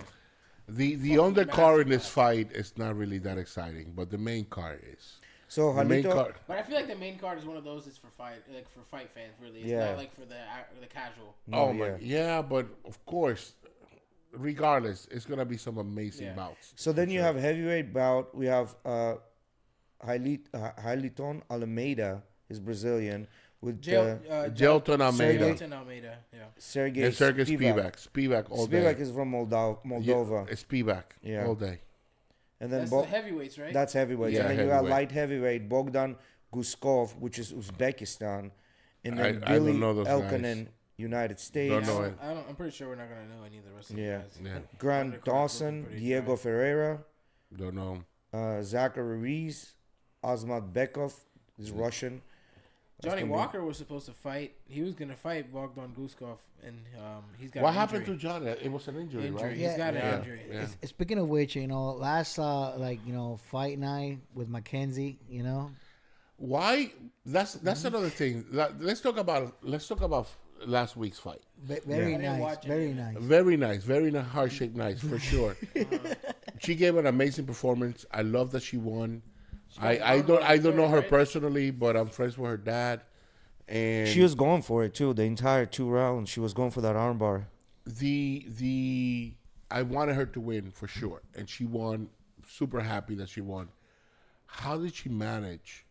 The Fucking undercard in massive this fight is not really that exciting, but the main card is. So The main Halito, card. But I feel like the main card is one of those that's for fight fans really. It's Yeah. not like for the casual. Oh No, my, yeah. yeah, but of course, regardless, it's gonna be some amazing Yeah. bouts. So then you have heavyweight bout. We have Hailiton Almeida, is Brazilian, with Gelton Almeida Gelton Almeida, yeah. Sergey and Sergey Spivak. Spivak all day. Spivak is from Moldova. Yeah, Spivak Yeah. all day. And then That's Bo- the heavyweights, right? that's heavyweight. Yeah, and then you got heavyweight. light heavyweight Bogdan Guskov, which is Uzbekistan, and then I don't Billy know those Elkanen, United States. Don't know it. I'm pretty sure we're not gonna know any of the rest of Yeah. the guys. Yeah, Grant Undercard's Dawson, looking pretty Diego dry. Ferreira, don't know. Zachary Ruiz, Azmat Bekov is Russian, Johnny gonna be- Walker was supposed to fight. He was gonna fight Bogdan Guskov, and he's got. What an happened injury. to John? It was an injury, right? He's got Yeah. an injury. Yeah. Speaking of which, last fight night with Mackenzie, Why? That's another thing. Let's talk about last week's fight. very Yeah. I didn't nice, watch it. very nice. Very nice, heart shaped nice for sure. She gave an amazing performance. I love that she won. I don't know her right? personally, but I'm friends with her dad. And She was going for it too. The entire 2 rounds, she was going for that armbar. I wanted her to win for sure, and she won. Super happy that she won. How did she manage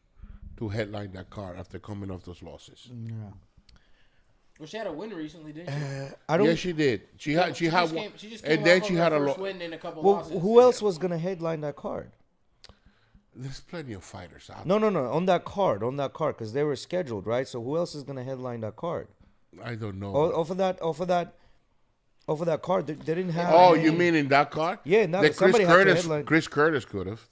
to headline that card after coming off those losses? Well, she had a win recently, didn't she? I don't. Yes, she did. She had just one, She just came and then off she of had her a first lot. win in a couple Well, losses. who else was gonna headline that card? There's plenty of fighters out. No, on that card, because they were scheduled, right? So who else is gonna headline that card? I don't know. Off of that card, they didn't have. Oh, any- you mean in that card? Yeah, in that- That somebody had to headline. Chris Curtis could have,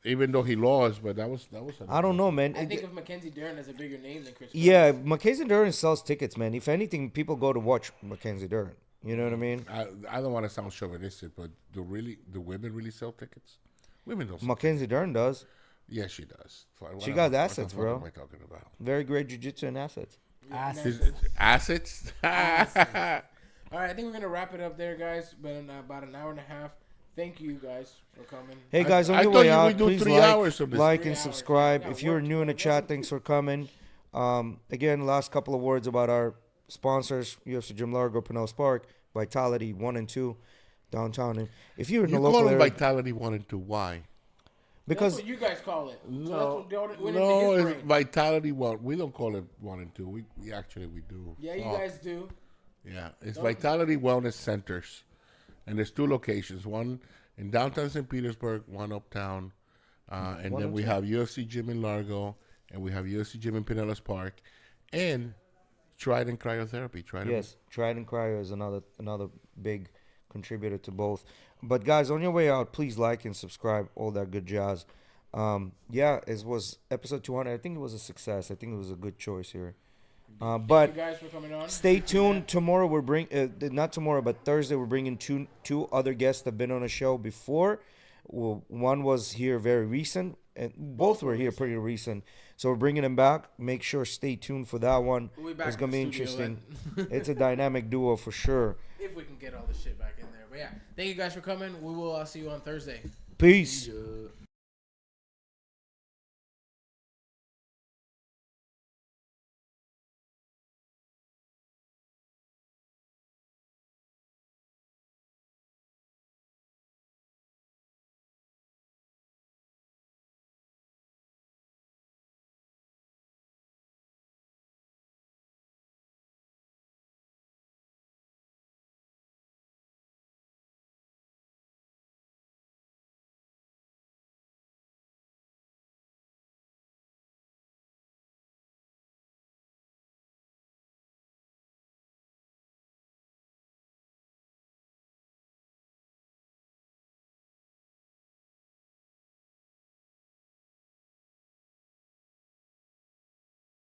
even though he lost. But that was. I don't know, man. I think of Mackenzie Dern as a bigger name than Chris. Yeah, Curtis. Mackenzie Dern sells tickets, man. If anything, people go to watch Mackenzie Dern. You know what I mean? I don't want to sound chauvinistic, but do women really sell tickets? Women don't. Sell Mackenzie Dern does. Yes, she does. She got assets, what bro. am I talking about? Very great jiu-jitsu and assets. Assets. All right, I think we're gonna wrap it up there, guys. Been about an hour and a half. Thank you guys for coming. Hey guys, on I your thought way you out, would do please 3 hours of this. like 3 and hours. subscribe. Yeah, If you're work. new in the chat, thanks for coming. Again, last couple of words about our sponsors: UFC Gym Largo, Pinellas Park, Vitality 1 and 2, downtown. And if you're in You the call local them area, Vitality 1 and 2. Why? That's because what you guys call it. So No, that's what went no, into his it's brain. Vitality 1. We don't call it 1 and 2. We do. Yeah, you Oh, guys do. Yeah, it's Vitality Wellness Centers, and there's 2 locations. One in downtown St. Petersburg, one uptown, and One then and we two. have UFC Gym in Largo, and we have UFC Gym in Pinellas Park, and Trident Cryotherapy. yes, Trident Cryo is another big contributor to both. But guys, on your way out, please like and subscribe, all that good jazz. Yeah, it was episode 200. I think it was a success. I think it was a good choice here. Thank you But guys for coming on. stay tuned. Tomorrow not tomorrow, but Thursday we're bringing two other guests that have been on a show before. Well, one was here very recent, and both were here pretty recent. So we're bringing them back. Make sure stay tuned for that one. We'll be back It's in gonna the be studio interesting. It's a dynamic duo for sure. If we can get all this shit back in there. But yeah, thank you guys for coming. We will see you on Thursday. Peace. Yeah.